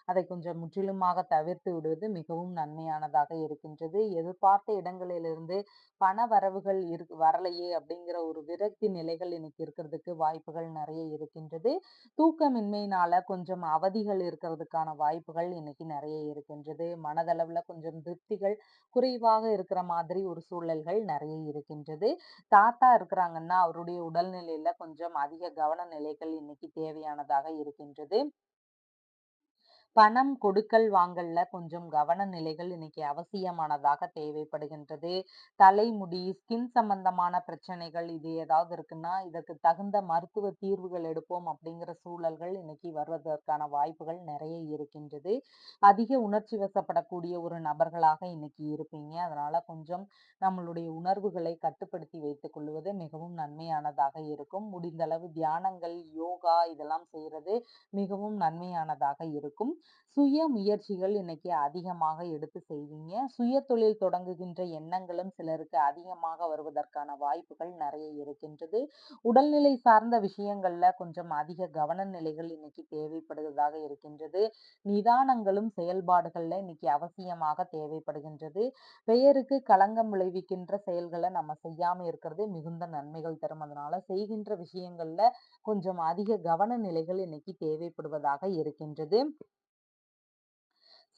அதை கொஞ்சம் முற்றிலுமாக தவிர்த்து விடுவது மிகவும் நன்மையானதாக இருக்கின்றது. எதிர்பார்த்த இடங்களிலிருந்து பண வரவுகள் வரலையே அப்படிங்கிற ஒரு விரக்தி நிலைகள் இன்னைக்கு இருக்கிறதுக்கு வாய்ப்புகள் நெறைய இருக்கின்றது. தூக்கமின்மையினால கொஞ்சம் அவதிகள் இருக்கிறதுக்கான வாய்ப்புகள் இன்னைக்கு நெறைய இருக்கின்றது. மனதளவுல கொஞ்சம் திருப்திகள் குறைவாக இருக்கிற மாதிரி ஒரு சூழல்கள் நெறைய இருக்கின்றது. தாத்தா இருக்கிறாங்கன்னா, அவருடைய உடல்நிலையில கொஞ்சம் அதிக கவன நிலைகள் இன்னைக்கு தேவையானதாக இருக்கின்றது. பணம் கொடுக்கல் வாங்கல்ல கொஞ்சம் கவன நிலைகள் இன்னைக்கு அவசியமானதாக தேவைப்படுகின்றது. தலைமுடி, ஸ்கின் சம்பந்தமான பிரச்சனைகள் இது ஏதாவது இருக்குன்னா, இதற்கு தகுந்த மருத்துவ தீர்வுகள் எடுப்போம் அப்படிங்கிற சூழல்கள் இன்னைக்கு வருவதற்கான வாய்ப்புகள் நெறைய இருக்கின்றது. அதிக உணர்ச்சி வசப்படக்கூடிய ஒரு நபர்களாக இன்னைக்கு இருப்பீங்க. அதனால கொஞ்சம் நம்மளுடைய உணர்வுகளை கட்டுப்படுத்தி வைத்துக் கொள்வது மிகவும் நன்மையானதாக இருக்கும். முடிந்த அளவு தியானங்கள், யோகா இதெல்லாம் செய்றது மிகவும் நன்மையானதாக இருக்கும். சுய முயற்சிகள் இன்னைக்கு அதிகமாக எடுத்து செய்வீங்க. சுய தொழில் தொடங்குகின்ற எண்ணங்களும் சிலருக்கு அதிகமாக வருவதற்கான வாய்ப்புகள் நெறைய இருக்கின்றது. உடல்நிலை சார்ந்த விஷயங்கள்ல கொஞ்சம் அதிக கவன நிலைகள் இன்னைக்கு தேவைப்படுவதாக இருக்கின்றது. நிதானங்களும் செயல்பாடுகள்ல இன்னைக்கு அவசியமாக தேவைப்படுகின்றது. பெயருக்கு களங்கம் விளைவிக்கின்ற செயல்கள நம்ம செய்யாம இருக்கிறது மிகுந்த நன்மைகள் தரும். அதனால செய்கின்ற விஷயங்கள்ல கொஞ்சம் அதிக கவன நிலைகள் இன்னைக்கு தேவைப்படுவதாக இருக்கின்றது.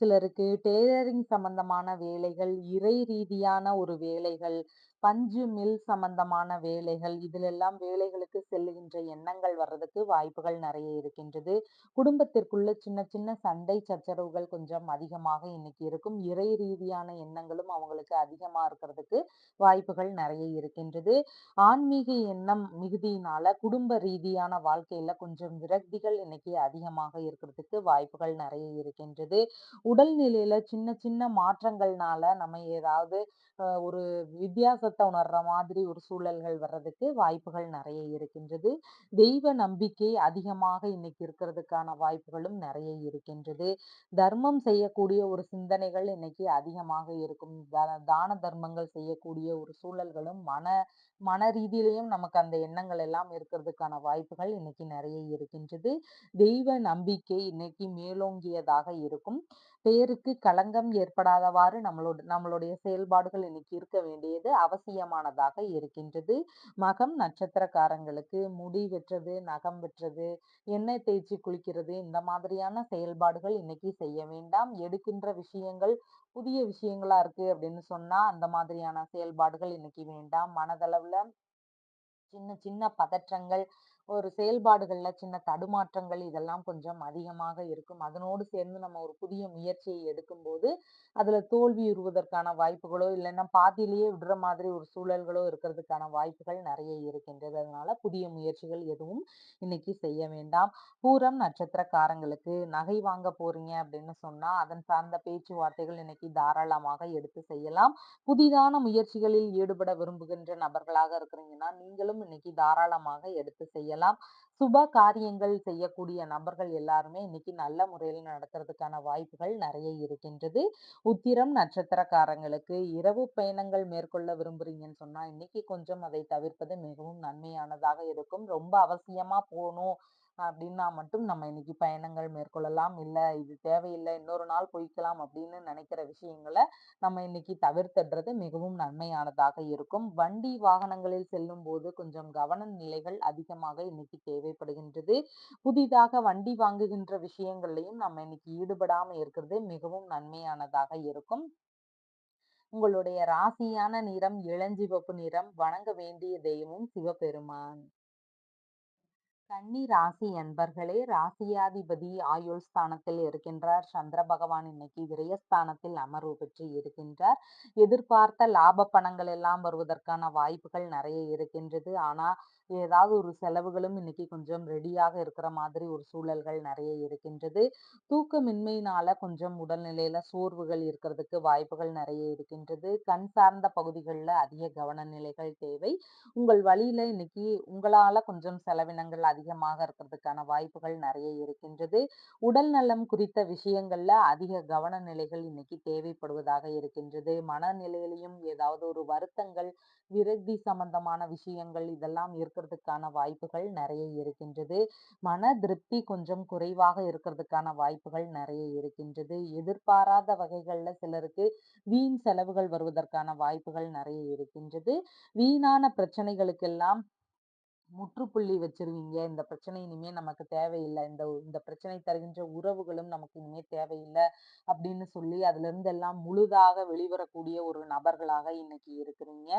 சிலருக்கு டெய்லரிங் சம்பந்தமான வேலைகள், இறை ரீதியான ஒரு வேலைகள், பஞ்சு மில் சம்பந்தமான வேலைகள், இதிலெல்லாம் வேலைகளுக்கு செல்லுகின்ற எண்ணங்கள் வர்றதுக்கு வாய்ப்புகள் நெறைய இருக்கின்றது. குடும்பத்திற்குள்ள சின்ன சின்ன சண்டை சச்சரவுகள் கொஞ்சம் அதிகமாக இன்னைக்கு இருக்கும். இறை ரீதியான எண்ணங்களும் அவங்களுக்கு அதிகமா இருக்கிறதுக்கு வாய்ப்புகள் நெறைய இருக்கின்றது. ஆன்மீக எண்ணம் மிகுதியினால குடும்ப ரீதியான வாழ்க்கையில கொஞ்சம் விரக்திகள் இன்னைக்கு அதிகமாக இருக்கிறதுக்கு வாய்ப்புகள் நெறைய இருக்கின்றது. உடல்நிலையில சின்ன சின்ன மாற்றங்கள்னால நம்ம ஏதாவது ஒரு வித்தியாசத்த உணர்ற மாதிரி ஒரு சூழல்கள் வர்றதுக்கு வாய்ப்புகள் நெறைய இருக்கின்றது. தெய்வ நம்பிக்கை அதிகமாக இன்னைக்கு இருக்கிறதுக்கான வாய்ப்புகளும் நெறைய இருக்கின்றது. தர்மம் செய்யக்கூடிய ஒரு சிந்தனைகள் இன்னைக்கு அதிகமாக இருக்கும். தான தர்மங்கள் செய்யக்கூடிய ஒரு சூழல்களும் மன ரீதியிலயும் நமக்கு அந்த எண்ணங்கள் எல்லாம் இருக்கிறதுக்கான வாய்ப்புகள் இன்னைக்கு நெறைய இருக்கின்றது. தெய்வ நம்பிக்கை இன்னைக்கு மேலோங்கியதாக இருக்கும். பேருக்கு களங்கம் ஏற்படாதவாறு நம்மளுடைய செயல்பாடுகள் இன்னைக்கு இருக்க வேண்டியது அவசியமானதாக இருக்கின்றது. மகம் நட்சத்திரக்காரங்களுக்கு முடி வெட்டுறது, நகம் வெட்டுறது, எண்ணெய் தேய்ச்சி குளிக்கிறது இந்த மாதிரியான செயல்பாடுகள் இன்னைக்கு செய்ய வேண்டாம். எடுக்கின்ற விஷயங்கள் புதிய விஷயங்களா இருக்கு அப்படின்னு சொன்னா அந்த மாதிரியான செயல்பாடுகள் இன்னைக்கு வேண்டாம். மனதளவுல சின்ன சின்ன பதற்றங்கள், ஒரு செயல்பாடுகள்ல சின்ன தடுமாற்றங்கள் இதெல்லாம் கொஞ்சம் அதிகமாக இருக்கும். அதனோடு சேர்ந்து நம்ம ஒரு புதிய முயற்சியை எடுக்கும்போது, அதுல தோல்வியுறுவதற்கான வாய்ப்புகளோ, இல்லன்னா பாதியிலேயே விடுற மாதிரி ஒரு சூழல்களோ இருக்கிறதுக்கான வாய்ப்புகள் நெறைய இருக்கின்றது. அதனால புதிய முயற்சிகள் எதுவும் இன்னைக்கு செய்ய வேண்டாம். பூரம் நட்சத்திரக்காரங்களுக்கு நகை வாங்க போறீங்க அப்படின்னு சொன்னா, அதன் சார்ந்த பேச்சுவார்த்தைகள் இன்னைக்கு தாராளமாக எடுத்து செய்யலாம். புதிதான முயற்சிகளில் ஈடுபட விரும்புகின்ற நபர்களாக இருக்கிறீங்கன்னா, நீங்களும் இன்னைக்கு தாராளமாக எடுத்து செய்யலாம். சுப காரியங்கள் செய்யக்கூடிய நபர்கள் எல்லாருமே இன்னைக்கு நல்ல முறையில் நடத்துறதுக்கான வாய்ப்புகள் நெறைய இருக்கின்றது. உத்திரம் நட்சத்திரக்காரங்களுக்கு இரவு பயணங்கள் மேற்கொள்ள விரும்புறீங்கன்னு சொன்னா, இன்னைக்கு கொஞ்சம் அதை தவிர்ப்பது மிகவும் நன்மையானதாக இருக்கும். ரொம்ப அவசியமா போணும் அப்படின்னா மட்டும் நம்ம இன்னைக்கு பயணங்கள் மேற்கொள்ளலாம். இல்ல இது தேவையில்ல, இன்னொரு நாள் போய்க்கலாம் அப்படின்னு நினைக்கிற விஷயங்கள நம்ம இன்னைக்கு தவிர்த்திடுறது மிகவும் நன்மையானதாக இருக்கும். வண்டி வாகனங்களில் செல்லும்போது கொஞ்சம் கவன நிலைகள் அதிகமாக இன்னைக்கு தேவைப்படுகின்றது. புதிதாக வண்டி வாங்குகின்ற விஷயங்கள்லயும் நம்ம இன்னைக்கு ஈடுபடாம இருக்கிறது மிகவும் நன்மையானதாக இருக்கும். உங்களுடைய ராசியான நிறம் இளஞ்சிவப்பு நிறம். வணங்க வேண்டிய தெய்வம் சிவபெருமான். கன்னி ராசி அன்பர்களே, ராசியாதிபதி ஆயுள் ஸ்தானத்தில் இருக்கின்றார். சந்திர பகவான் இன்னைக்கு விரயஸ்தானத்தில் அமர்வு பெற்று இருக்கின்றார். எதிர்பார்த்த லாப பணங்கள் எல்லாம் வருவதற்கான வாய்ப்புகள் நெறைய இருக்கின்றது. ஆனா, ஏதாவது ஒரு செலவுகளும் இன்னைக்கு கொஞ்சம் ரெடியாக இருக்கிற மாதிரி ஒரு சூழல்கள் நெறைய இருக்கின்றது. தூக்கமின்மையினால கொஞ்சம் உடல்நிலையில சோர்வுகள் இருக்கிறதுக்கு வாய்ப்புகள் நெறைய இருக்கின்றது. கண் சார்ந்த பகுதிகள்ல அதிக கவன நிலைகள் தேவை. உங்கள் வழியில இன்னைக்கு உங்களால கொஞ்சம் செலவினங்கள் அதிகமாக இருக்கிறதுக்கான வாய்ப்புகள் நெறைய இருக்கின்றது. உடல் நலம் குறித்த விஷயங்கள்ல அதிக கவன நிலைகள் இன்னைக்கு தேவைப்படுவதாக இருக்கின்றது. மனநிலையிலும் ஏதாவது ஒரு வருத்தங்கள், விரக்தி சம்பந்தமான விஷயங்கள் இதெல்லாம் இருக்கிறதுக்கான வாய்ப்புகள் நெறைய இருக்கின்றது. மன திருப்தி கொஞ்சம் குறைவாக இருக்கிறதுக்கான வாய்ப்புகள் நெறைய இருக்கின்றது. எதிர்பாராத வகைகள்ல சிலருக்கு வீண் செலவுகள் வருவதற்கான வாய்ப்புகள் நெறைய இருக்கின்றது. வீணான பிரச்சனைகளுக்கெல்லாம் முற்றுப்புள்ளி வச்சிருவீங்க. இந்த பிரச்சனை இனிமே நமக்கு தேவையில்ல. இந்த பிரச்சனை தருகின்ற உறவுகளும் நமக்கு இனிமே தேவையில்ல. அப்படின்னு சொல்லி அதிலிருந்து எல்லாம் முழுதாக வெளிவரக்கூடிய ஒரு நபர்களாக இன்னைக்கு இருக்கிறீங்க.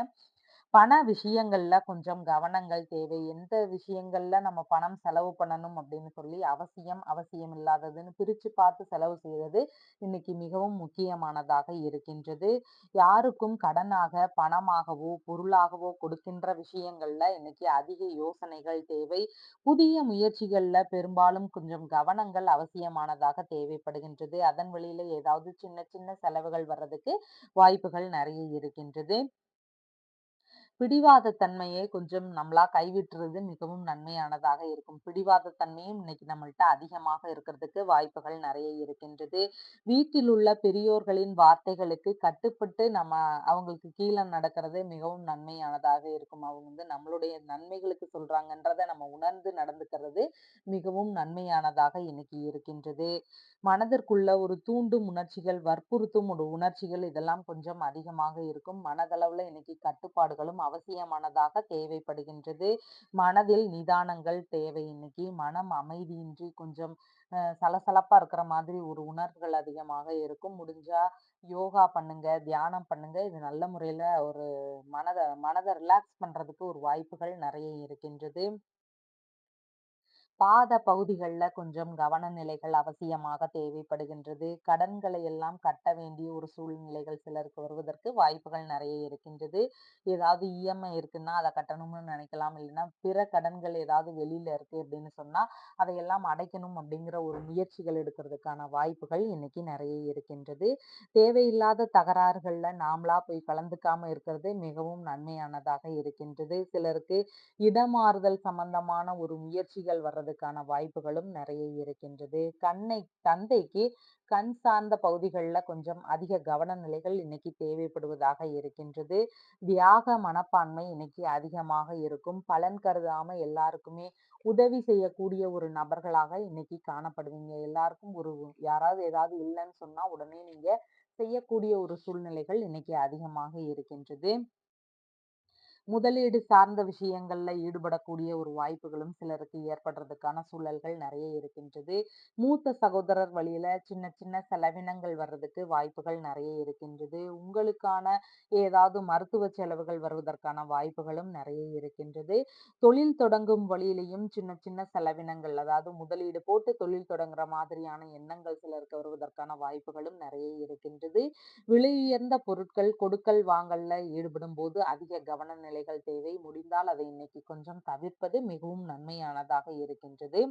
பண விஷயங்கள்ல கொஞ்சம் கவனங்கள் தேவை. எந்த விஷயங்கள்ல நம்ம பணம் செலவு பண்ணணும் அப்படின்னு சொல்லி அவசியம் இல்லாததுன்னு பிரிச்சு பார்த்து செலவு செய்வது இன்னைக்கு மிகவும் முக்கியமானதாக இருக்கின்றது. யாருக்கும் கடனாக, பணமாகவோ, பொருளாகவோ கொடுக்கின்ற விஷயங்கள்ல இன்னைக்கு அதிக யோசனைகள் தேவை. புதிய முயற்சிகள்ல பெரும்பாலும் கொஞ்சம் கவனங்கள் அவசியமானதாக தேவைப்படுகின்றது. அதன் வழியில ஏதாவது சின்ன சின்ன செலவுகள் வர்றதுக்கு வாய்ப்புகள் நெறைய இருக்கின்றது. பிடிவாத தன்மையை கொஞ்சம் நம்மளா கைவிட்டுறது மிகவும் நன்மையானதாக இருக்கும். பிடிவாத தன்மையும் இன்னைக்கு நம்மள்ட்ட அதிகமாக இருக்கிறதுக்கு வாய்ப்புகள் நெறைய இருக்கின்றது. வீட்டில் உள்ள பெரியோர்களின் வார்த்தைகளுக்கு கட்டுப்பட்டு நம்ம அவங்களுக்கு கீழ நடக்கிறது மிகவும் நன்மையானதாக இருக்கும். அவங்க நம்மளுடைய நன்மைகளுக்கு சொல்றாங்கன்றத நம்ம உணர்ந்து நடந்துக்கிறது மிகவும் நன்மையானதாக இன்னைக்கு இருக்கின்றது. மனதிற்குள்ள ஒரு தூண்டும் உணர்ச்சிகள், வற்புறுத்தும் ஒரு உணர்ச்சிகள் இதெல்லாம் கொஞ்சம் அதிகமாக இருக்கும். மனதளவுல இன்னைக்கு கட்டுப்பாடுகளும் அவசியமானதாக தேவைப்படுகின்றது. மனதில் நிதானங்கள் தேவை இன்னைக்கு. மனம் அமைதியின்றி கொஞ்சம் சலசலப்பா இருக்கிற மாதிரி ஒரு உணர்வுகள் அதிகமாக இருக்கும். முடிஞ்சா யோகா பண்ணுங்க, தியானம் பண்ணுங்க. இது நல்ல முறையில ஒரு மனத மனத ரிலாக்ஸ் பண்றதுக்கு ஒரு வாய்ப்புகள் நெறைய இருக்கின்றது. பாத பகுதிகள்ல கொஞ்சம் கவன நிலைகள் அவசியமாக தேவைப்படுகின்றது. கடன்களை எல்லாம் கட்ட வேண்டிய ஒரு சூழ்நிலைகள் சிலருக்கு வருவதற்கு வாய்ப்புகள் நெறைய இருக்கின்றது. ஏதாவது இஎம்ஐ இருக்குன்னா, அத கட்டணும்னு நினைக்கலாம். இல்லைன்னா பிற கடன்கள் ஏதாவது வெளியில இருக்கு அப்படின்னு சொன்னா, அதையெல்லாம் அடைக்கணும் அப்படிங்கிற ஒரு முயற்சிகள் எடுக்கிறதுக்கான வாய்ப்புகள் இன்னைக்கு நெறைய இருக்கின்றது. தேவையில்லாத தகராறுகள்ல நாமளா போய் கலந்துக்காம இருக்கிறது மிகவும் நன்மையானதாக இருக்கின்றது. சிலருக்கு இடமாறுதல் சம்பந்தமான ஒரு முயற்சிகள் வர்றதுக்கான வாய்ப்புகளும் நெறைய இருக்கின்றது. தந்தைக்கு கண் சார்ந்த பகுதிகள்ல கொஞ்சம் அதிக கவன நிலைகள் இன்னைக்கு தேவைப்படுவதாக இருக்கின்றது. தியாக மனப்பான்மை இன்னைக்கு அதிகமாக இருக்கும். பலன் கருதாம எல்லாருக்குமே உதவி செய்யக்கூடிய ஒரு நபர்களாக இன்னைக்கு காணப்படுவீங்க. எல்லாருக்கும் யாராவது ஏதாவது இல்லன்னு சொன்னா உடனே நீங்க செய்யக்கூடிய ஒரு சூழ்நிலைகள் இன்னைக்கு அதிகமாக இருக்கின்றது. முதலீடு சார்ந்த விஷயங்கள்ல ஈடுபடக்கூடிய ஒரு வாய்ப்புகளும் சிலருக்கு ஏற்படுறதுக்கான சூழல்கள் நெறைய இருக்கின்றது. மூத்த சகோதரர் வழியில சின்ன சின்ன செலவினங்கள் வர்றதுக்கு வாய்ப்புகள் நெறைய இருக்கின்றது. உங்களுக்கான ஏதாவது மருத்துவ செலவுகள் வருவதற்கான வாய்ப்புகளும் நெறைய இருக்கின்றது. தொழில் தொடங்கும் வழியிலயும் சின்ன சின்ன செலவினங்கள், அதாவது முதலீடு போட்டு தொழில் தொடங்குற மாதிரியான எண்ணங்கள் சிலருக்கு வருவதற்கான வாய்ப்புகளும் நெறைய இருக்கின்றது. விலை உயர்ந்த பொருட்கள் கொடுக்கல் வாங்கல்ல ஈடுபடும்போது அதிக கவன நிலைகள் தேவை. முடிந்தால் அதை இன்னைக்கு கொஞ்சம் தவிர்ப்பது மிகவும் நன்மையானதாக இருக்கின்றது.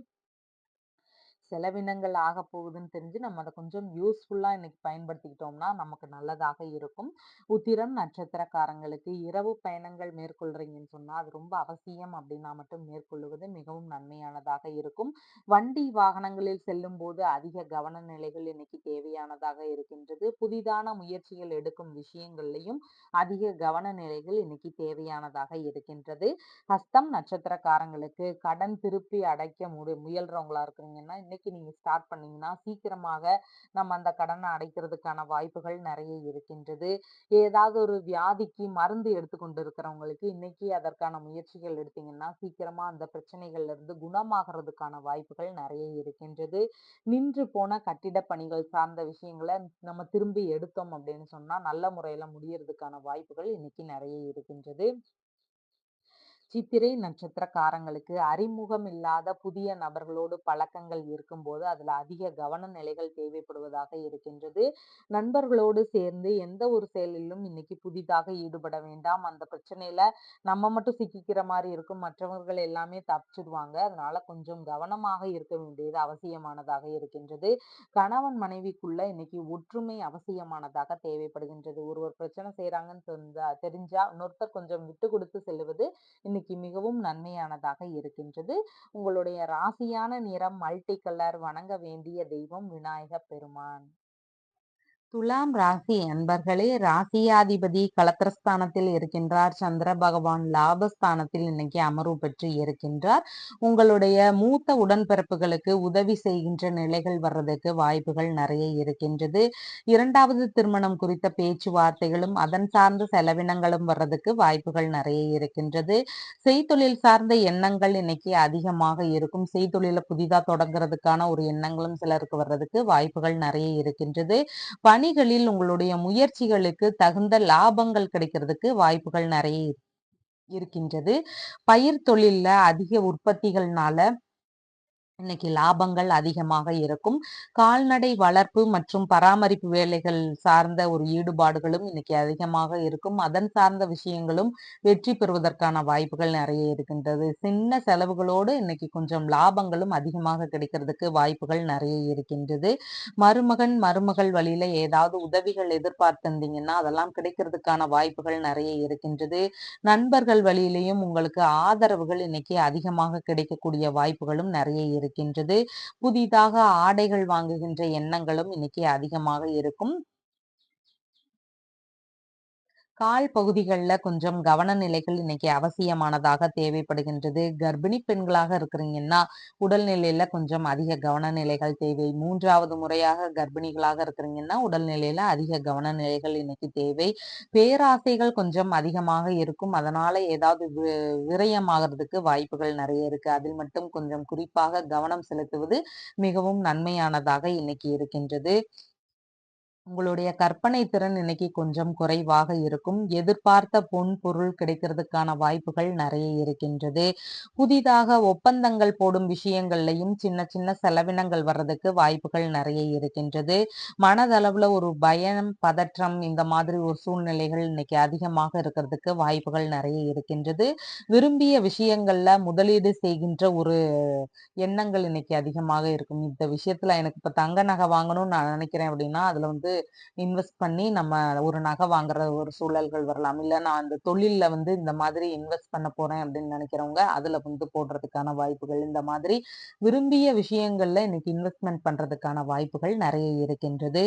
செலவினங்கள் ஆகப்போகுதுன்னு தெரிஞ்சு நம்ம அத கொஞ்சம் யூஸ்ஃபுல்லா இன்னைக்கு பயன்படுத்திக்கிட்டோம்னா, நமக்கு நல்லதாக இருக்கும். உத்திரம் நட்சத்திரக்காரங்களுக்கு இரவு பயணங்கள் மேற்கொள்றீங்கன்னு சொன்னா, அது ரொம்ப அவசியம் அப்படின்னா மட்டும் மேற்கொள்ளுவது மிகவும் நன்மையானதாக இருக்கும். வண்டி வாகனங்களில் செல்லும்போது அதிக கவன நிலைகள் இன்னைக்கு தேவையானதாக இருக்கின்றது. புதிதான முயற்சிகள் எடுக்கும் விஷயங்கள்லயும் அதிக கவன நிலைகள் இன்னைக்கு தேவையானதாக இருக்கின்றது. ஹஸ்தம் நட்சத்திரக்காரங்களுக்கு கடன் திருப்பி அடைக்க முயல்றவங்களா இருக்கிறீங்கன்னா, இன்னைக்கு நீங்க ஸ்டார்ட் பண்ணீங்கன்னா, சீக்கிரமாக நம்ம அந்த கடன அடைக்கிறதுக்கான வாய்ப்புகள் நெறைய இருக்கின்றது. ஏதாவது ஒரு வியாதிக்கு மருந்து எடுத்துக்கொண்டு இருக்கிறவங்களுக்கு, இன்னைக்கு அதற்கான முயற்சிகள் எடுத்தீங்கன்னா, சீக்கிரமா அந்த பிரச்சனைகள்ல இருந்து குணமாகறதுக்கான வாய்ப்புகள் நெறைய இருக்கின்றது. நின்று போன கட்டிட பணிகள் சார்ந்த விஷயங்கள நம்ம திரும்பி எடுத்தோம் அப்படின்னு சொன்னா, நல்ல முறையில முடியறதுக்கான வாய்ப்புகள் இன்னைக்கு நெறைய இருக்கின்றது. சித்திரை நட்சத்திரக்காரங்களுக்கு அறிமுகம் இல்லாத புதிய நபர்களோடு பழக்கங்கள் இருக்கும்போது அதுல அதிக கவன நிலைகள் தேவைப்படுவதாக இருக்கின்றது. நண்பர்களோடு சேர்ந்து எந்த ஒரு செயலிலும் இன்னைக்கு புதிதாக ஈடுபட வேண்டாம். அந்த பிரச்சனையில நம்ம மட்டும் சிக்கிக்கிற மாதிரி இருக்கும். மற்றவர்கள் எல்லாமே தப்பிச்சிடுவாங்க. அதனால கொஞ்சம் கவனமாக இருக்க வேண்டியது அவசியமானதாக இருக்கின்றது. கணவன் மனைவிக்குள்ள இன்னைக்கு ஒற்றுமை அவசியமானதாக தேவைப்படுகின்றது. ஒருவர் பிரச்சனை செய்றாங்கன்னு தெரிஞ்சா இன்னொருத்தர் கொஞ்சம் விட்டு கொடுத்து செல்லுவது இன்னைக்கு மிகவும் நன்மையானதாக இருக்கின்றது. உங்களுடைய ராசியான நிறம் மல்டி கலர். வணங்க வேண்டிய தெய்வம் விநாயகப் பெருமான். துலாம் ராசி அன்பர்களே, ராசியாதிபதி களத்திரஸ்தானத்தில் இருக்கின்றார். சந்திர பகவான் லாபஸ்தானத்தில் இன்னைக்கு அமர்வு பெற்று இருக்கின்றார். உங்களுடைய மூத்த உடன்பிறப்புகளுக்கு உதவி செய்கின்ற நிலைகள் வர்றதுக்கு வாய்ப்புகள் நிறைய இருக்கின்றது. இரண்டாவது திருமணம் குறித்த பேச்சுவார்த்தைகளும் அதன் சார்ந்த செலவினங்களும் வர்றதுக்கு வாய்ப்புகள் நிறைய இருக்கின்றது. செய்தொழில் சார்ந்த எண்ணங்கள் இன்னைக்கு அதிகமாக இருக்கும். செய்தொழில புதிதா தொடங்குறதுக்கான ஒரு எண்ணங்களும் சிலருக்கு வர்றதுக்கு வாய்ப்புகள் நிறைய இருக்கின்றது. பணிகளில் உங்களுடைய முயற்சிகளுக்கு தகுந்த லாபங்கள் கிடைக்கிறதுக்கு வாய்ப்புகள் நிறைய இருக்கின்றது. பயிர் தொழில்ல அதிக உற்பத்திகள்னால இன்னைக்கு லாபங்கள் அதிகமாக இருக்கும். கால்நடை வளர்ப்பு மற்றும் பராமரிப்பு வேலைகள் சார்ந்த ஒரு ஈடுபாடுகளும் இன்னைக்கு அதிகமாக இருக்கும். அதன் சார்ந்த விஷயங்களும் வெற்றி பெறுவதற்கான வாய்ப்புகள் நெறைய இருக்கின்றது. சின்ன செலவுகளோடு இன்னைக்கு கொஞ்சம் லாபங்களும் அதிகமாக கிடைக்கிறதுக்கு வாய்ப்புகள் நெறைய இருக்கின்றது. மருமகன், மருமகள் வழியில ஏதாவது உதவிகள் எதிர்பார்த்திருந்தீங்கன்னா, அதெல்லாம் கிடைக்கிறதுக்கான வாய்ப்புகள் நெறைய இருக்கின்றது. நண்பர்கள் வழியிலயும் உங்களுக்கு ஆதரவுகள் இன்னைக்கு அதிகமாக கிடைக்கக்கூடிய வாய்ப்புகளும் நெறைய இருக்கின்றது. புதிதாக ஆடைகள் வாங்குகின்ற எண்ணங்களும் இன்னைக்கு அதிகமாக இருக்கும். கால் பகுதிகள்ல கொஞ்சம் கவன நிலைகள் இன்னைக்கு அவசியமானதாக தேவைப்படுகின்றது. கர்ப்பிணி பெண்களாக இருக்கிறீங்கன்னா, உடல்நிலையில கொஞ்சம் அதிக கவன நிலைகள் தேவை. 3வது முறையாக கர்ப்பிணிகளாக இருக்கிறீங்கன்னா, உடல்நிலையில அதிக கவன நிலைகள் இன்னைக்கு தேவை. பேராசைகள் கொஞ்சம் அதிகமாக இருக்கும். அதனால ஏதாவது விரயமாகறதுக்கு வாய்ப்புகள் நெறைய இருக்கு. அதில் மட்டும் கொஞ்சம் குறிப்பாக கவனம் செலுத்துவது மிகவும் நன்மையானதாக இன்னைக்கு இருக்கின்றது. உங்களுடைய கற்பனை திறன் இன்னைக்கு கொஞ்சம் குறைவாக இருக்கும். எதிர்பார்த்த பொன், பொருள் கிடைக்கிறதுக்கான வாய்ப்புகள் நெறைய இருக்கின்றது. புதிதாக ஒப்பந்தங்கள் போடும் விஷயங்கள்லயும் சின்ன சின்ன செலவினங்கள் வர்றதுக்கு வாய்ப்புகள் நெறைய இருக்கின்றது. மனதளவுல ஒரு பயம், பதற்றம் இந்த மாதிரி ஒரு சூழ்நிலைகள் இன்னைக்கு அதிகமாக இருக்கிறதுக்கு வாய்ப்புகள் நெறைய இருக்கின்றது. விரும்பிய விஷயங்கள்ல முதலீடு செய்கின்ற ஒரு எண்ணங்கள் இன்னைக்கு அதிகமாக இருக்கும். இந்த விஷயத்துல எனக்கு இப்ப தங்க நகை வாங்கணும்னு நான் நினைக்கிறேன் அப்படின்னா, அதுல வந்து இன்வெஸ்ட் பண்ணி நம்ம ஒரு நகை வாங்குற ஒரு சூழல்கள் வரலாம். இல்ல நான் அந்த தொழில்ல வந்து இந்த மாதிரி இன்வெஸ்ட் பண்ண போறேன் அப்படின்னு நினைக்கிறவங்க, அதுல வந்து போடுறதுக்கான வாய்ப்புகள். இந்த மாதிரி விரும்பிய விஷயங்கள்ல இன்னைக்கு இன்வெஸ்ட்மென்ட் பண்றதுக்கான வாய்ப்புகள் நெறைய இருக்கின்றது.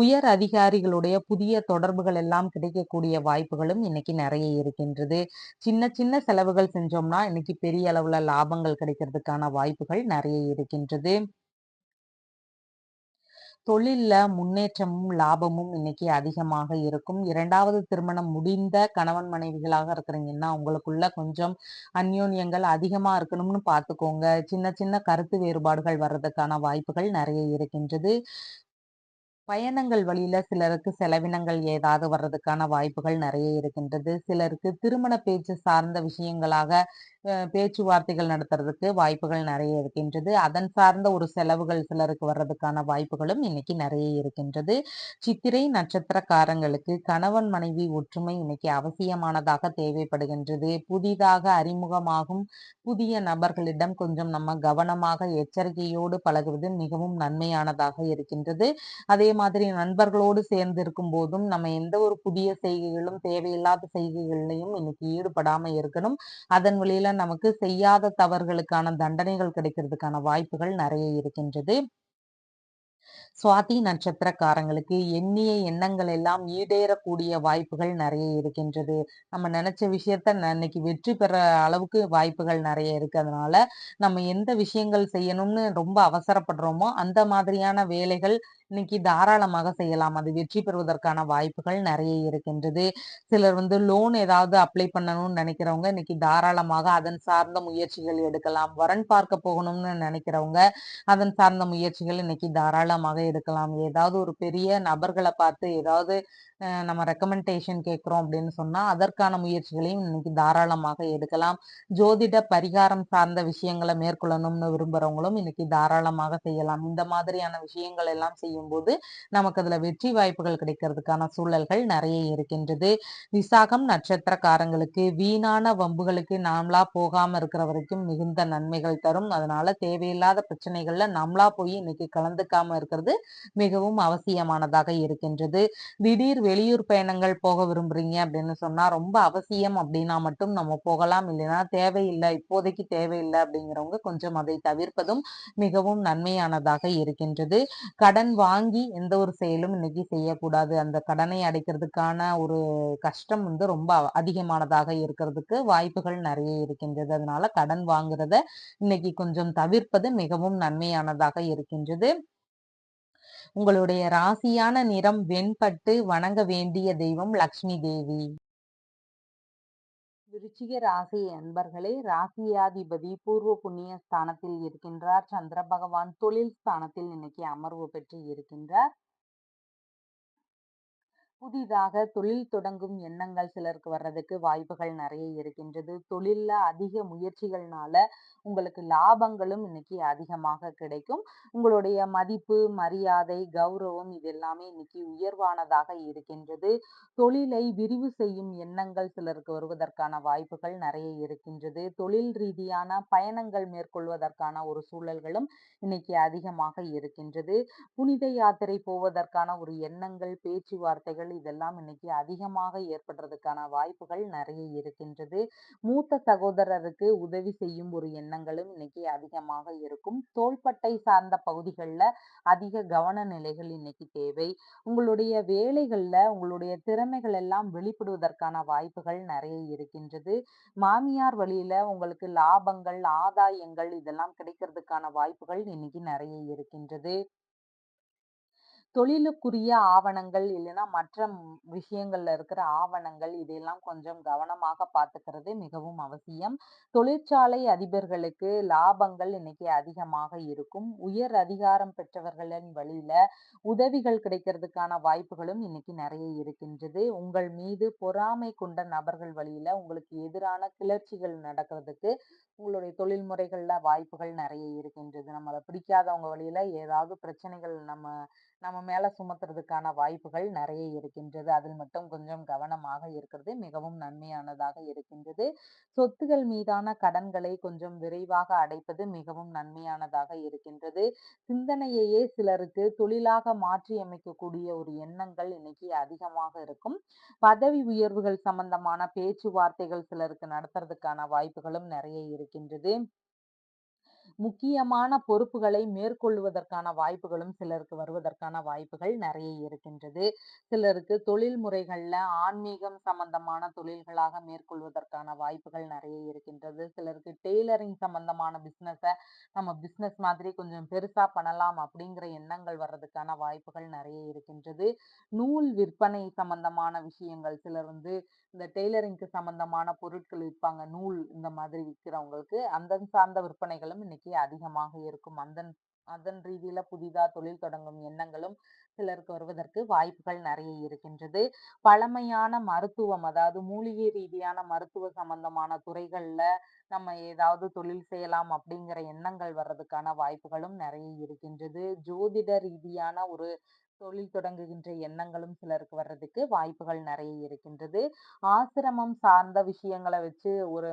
உயர் அதிகாரிகளுடைய புதிய தொடர்புகள் எல்லாம் கிடைக்கக்கூடிய வாய்ப்புகளும் இன்னைக்கு நெறைய இருக்கின்றது. சின்ன சின்ன செலவுகள் செஞ்சோம்னா, இன்னைக்கு பெரிய அளவுல லாபங்கள் கிடைக்கிறதுக்கான வாய்ப்புகள் நெறைய இருக்கின்றது. தொழில்ல முன்னேற்றமும், லாபமும் இன்னைக்கு அதிகமாக இருக்கும். 2வது திருமணம் முடிந்த கணவன் மனைவிகளாக இருக்கிறீங்கன்னா, உங்களுக்குள்ள கொஞ்சம் அந்யோன்யங்கள் அதிகமா இருக்கணும்னு பார்த்துக்கோங்க. சின்ன சின்ன கருத்து வேறுபாடுகள் வர்றதுக்கான வாய்ப்புகள் நெறைய இருக்கின்றது. பயணங்கள் வழியில சிலருக்கு செலவினங்கள் ஏதாவது வர்றதுக்கான வாய்ப்புகள் நெறைய இருக்கின்றது. சிலருக்கு திருமண பேச்சு சார்ந்த விஷயங்களாக பேச்சுவார்த்தைகள் நடத்துறதுக்கு வாய்ப்புகள் நெறைய இருக்கின்றது. அதன் சார்ந்த ஒரு செலவுகள் சிலருக்கு வர்றதுக்கான வாய்ப்புகளும் இன்னைக்கு நெறைய இருக்கின்றது. சித்திரை நட்சத்திரக்காரங்களுக்கு கணவன், மனைவி ஒற்றுமை இன்னைக்கு அவசியமானதாக தேவைப்படுகின்றது. புதிதாக அறிமுகமாகும் புதிய நபர்களிடம் கொஞ்சம் நம்ம கவனமாக, எச்சரிக்கையோடு பழகுவது மிகவும் நன்மையானதாக இருக்கின்றது. அதே மாதிரி நண்பர்களோடு சேர்ந்து இருக்கும்போதும், நம்ம எந்த ஒரு புதிய செய்கைகளும், தேவையில்லாத செய்கைகள்லயும் இன்னைக்கு ஈடுபடாம இருக்கணும். அதன் வழியில நமக்கு செய்யாத தவறுகளுக்கான தண்டனைகள் கிடைக்கிறதுக்கான வாய்ப்புகள் நெறைய இருக்கின்றது. சுவாதி நட்சத்திரக்காரங்களுக்கு எண்ணிய எண்ணங்கள் எல்லாம் ஈடேறக்கூடிய வாய்ப்புகள் நெறைய இருக்கின்றது. நம்ம நெனச்ச விஷயத்த இன்னைக்கு வெற்றி பெற அளவுக்கு வாய்ப்புகள் நெறைய இருக்கு. அதனால நம்ம எந்த விஷயங்கள் செய்யணும்னு ரொம்ப அவசரப்படுறோமோ, அந்த மாதிரியான வேலைகள் இன்னைக்கு தாராளமாக செய்யலாம். அது வெற்றி பெறுவதற்கான வாய்ப்புகள் நெறைய இருக்கின்றது. சிலர் வந்து லோன் ஏதாவது அப்ளை பண்ணணும்னு நெனைக்கிறவங்க, இன்னைக்கு தாராளமாக அதன் சார்ந்த முயற்சிகள் எடுக்கலாம். வரன் பார்க்க போகணும்னு நெனைக்கிறவங்க, அதன் சார்ந்த முயற்சிகள் இன்னைக்கு தாராளமாக எடுக்கலாம். ஏதாவது ஒரு பெரிய நபர்கள பார்த்து ஏதாவது நம்ம ரெக்கமெண்டேஷன் கேட்கிறோம் அப்படின்னு சொன்னா, அதற்கான முயற்சிகளையும் இன்னைக்கு தாராளமாக எடுக்கலாம். ஜோதிட பரிகாரம் சார்ந்த விஷயங்கள மேற்கொள்ளணும்னு விரும்புறவங்களும் இன்னைக்கு தாராளமாக செய்யலாம். இந்த மாதிரியான விஷயங்கள் எல்லாம் செய்யும்போது, நமக்கு அதுல வெற்றி வாய்ப்புகள் கிடைக்கிறதுக்கான சூழல்கள் நெறைய இருக்கின்றது. விசாகம் நட்சத்திரக்காரங்களுக்கு வீணான வம்புகளுக்கு நாமளா போகாம இருக்கிற வரைக்கும் மிகுந்த நன்மைகள் தரும். அதனால தேவையில்லாத பிரச்சனைகள்ல நம்மளா போய் இன்னைக்கு கலந்துக்காம இருக்கிறது மிகவும் அவசியமானதாக இருக்கின்றது. திடீர் வெளியூர் பயணங்கள் போக விரும்புறீங்க அப்படின்னு சொன்னா, ரொம்ப அவசியம் அப்படின்னா மட்டும் நம்ம போகலாம். இல்லைன்னா தேவையில்ல, இப்போதைக்கு தேவையில்ல அப்படிங்கிறவங்க கொஞ்சம் அதை தவிர்ப்பதும் மிகவும் நன்மையானதாக இருக்கின்றது. கடன் வாங்கி எந்த ஒரு செயலும் இன்னைக்கு செய்யக்கூடாது. அந்த கடனை அடைக்கிறதுக்கான ஒரு கஷ்டம் வந்து ரொம்ப அதிகமானதாக இருக்கிறதுக்கு வாய்ப்புகள் நெறைய இருக்கின்றது. அதனால கடன் வாங்குறத இன்னைக்கு கொஞ்சம் தவிர்ப்பது மிகவும் நன்மையானதாக இருக்கின்றது. உங்களுடைய ராசியான நிறம் வெண்பட்டு. வணங்க வேண்டிய தெய்வம் லக்ஷ்மி தேவி. விருச்சிக ராசி அன்பர்களே, ராசியாதிபதி பூர்வ புண்ணிய ஸ்தானத்தில் இருக்கின்றார். சந்திர பகவான் தொழில் ஸ்தானத்தில் இன்னைக்கு அமர்வு பெற்று இருக்கின்றார். புதிதாக தொழில் தொடங்கும் எண்ணங்கள் சிலருக்கு வர்றதுக்கு வாய்ப்புகள் நிறைய இருக்கின்றது. தொழில்ல அதிக முயற்சிகள்னால உங்களுக்கு லாபங்களும் இன்னைக்கு அதிகமாக கிடைக்கும். உங்களுடைய மதிப்பு, மரியாதை, கௌரவம் இது எல்லாமே இன்னைக்கு உயர்வானதாக இருக்கின்றது. தொழிலை விரிவு செய்யும் எண்ணங்கள் சிலருக்கு வருவதற்கான வாய்ப்புகள் நிறைய இருக்கின்றது. தொழில் ரீதியான பயணங்கள் மேற்கொள்வதற்கான ஒரு சூழல்களும் இன்னைக்கு அதிகமாக இருக்கின்றது. புனித யாத்திரை போவதற்கான ஒரு எண்ணங்கள், பேச்சுவார்த்தைகள் இதெல்லாம் இன்னைக்கு அதிகமாக ஏற்படுறதுக்கான வாய்ப்புகள் நிறைய இருக்கின்றது. மூத்த சகோதரருக்கு உதவி செய்யும் ஒரு எண்ணங்களும் இன்னைக்கு அதிகமாக இருக்கும். தோள்பட்டை சார்ந்த பகுதிகள்ல அதிக கவன நிலைகள் இன்னைக்கு தேவை. உங்களுடைய வேலைகள்ல உங்களுடைய திறமைகள் எல்லாம் வெளிப்படுவதற்கான வாய்ப்புகள் நிறைய இருக்கின்றது. மாமியார் வழியில உங்களுக்கு லாபங்கள், ஆதாயங்கள் இதெல்லாம் கிடைக்கிறதுக்கான வாய்ப்புகள் இன்னைக்கு நிறைய இருக்கின்றது. தொழிலுக்குரிய ஆவணங்கள் இல்லைன்னா மற்ற விஷயங்கள்ல இருக்கிற ஆவணங்கள் இதையெல்லாம் கொஞ்சம் கவனமாக பார்த்துக்கிறது மிகவும் அவசியம். தொழிற்சாலை அதிபர்களுக்கு லாபங்கள் இன்னைக்கு அதிகமாக இருக்கும். உயர் அதிகாரம் பெற்றவர்களின் வழியில உதவிகள் கிடைக்கிறதுக்கான வாய்ப்புகளும் இன்னைக்கு நிறைய இருக்கின்றது. உங்கள் மீது பொறாமை கொண்ட நபர்கள் வழியில உங்களுக்கு எதிரான கிளர்ச்சிகள் நடக்கிறதுக்கு உங்களுடைய தொழில் முறைகள்ல வாய்ப்புகள் நிறைய இருக்கின்றது. நம்மள பிடிக்காதவங்க வழியில ஏதாவது பிரச்சனைகள் நம்ம நம்ம மேல சுமத்துறதுக்கான வாய்ப்புகள் நிறைய இருக்கின்றது. அதில் மட்டும் கொஞ்சம் கவனமாக இருக்கிறது மிகவும் நன்மையானதாக இருக்கின்றது. சொத்துகள் மீதான கடன்களை கொஞ்சம் விரைவாக அடைப்பது மிகவும் நன்மையானதாக இருக்கின்றது. சிந்தனையையே சிலருக்கு தொழிலாக மாற்றி அமைக்கக்கூடிய ஒரு எண்ணங்கள் இன்னைக்கு அதிகமாக இருக்கும். பதவி உயர்வுகள் சம்பந்தமான பேச்சுவார்த்தைகள் சிலருக்கு நடத்துறதுக்கான வாய்ப்புகளும் நிறைய இருக்கின்றது. முக்கியமான பொறுப்புகளை மேற்கொள்வதற்கான வாய்ப்புகளும் சிலருக்கு வருவதற்கான வாய்ப்புகள் நிறைய இருக்கின்றது. சிலருக்கு தொழில் முறைகள்ல ஆன்மீகம் சம்பந்தமான தொழில்களாக மேற்கொள்வதற்கான வாய்ப்புகள் நிறைய இருக்கின்றது. சிலருக்கு டெய்லரிங் சம்பந்தமான நம்ம பிசினஸ் மாதிரி கொஞ்சம் பெருசா பண்ணலாம் அப்படிங்கிற எண்ணங்கள் வர்றதுக்கான வாய்ப்புகள் நிறைய இருக்கின்றது. நூல் விற்பனை சம்பந்தமான விஷயங்கள் சிலர் இந்த டெய்லரிங்க்கு சம்பந்தமான பொருட்கள் விற்பாங்க. நூல் இந்த மாதிரி விக்கிறவங்களுக்கு, அந்த சார்ந்த விற்பனைகளும் இன்னைக்கு அதிகமாக இருக்கும். அதன் அதன் ரீதியில புதிதா தொழில் தொடங்கும் எண்ணங்களும் சிலருக்கு வருவதற்கு வாய்ப்புகள் நிறைய இருக்கின்றது. பழமையான மருத்துவம், அதாவது மூலிகை ரீதியான மருத்துவ சம்பந்தமான துறைகள்ல நம்ம ஏதாவது தொழில் செய்யலாம் அப்படிங்கிற எண்ணங்கள் வர்றதுக்கான வாய்ப்புகளும் நிறைய இருக்கின்றது. ஜோதிட ரீதியான ஒரு தொழில் தொடங்குகின்ற எண்ணங்களும் சிலருக்கு வர்றதுக்கு வாய்ப்புகள் நிறைய இருக்கின்றது. ஆசிரமம் சார்ந்த விஷயங்கள வச்சு ஒரு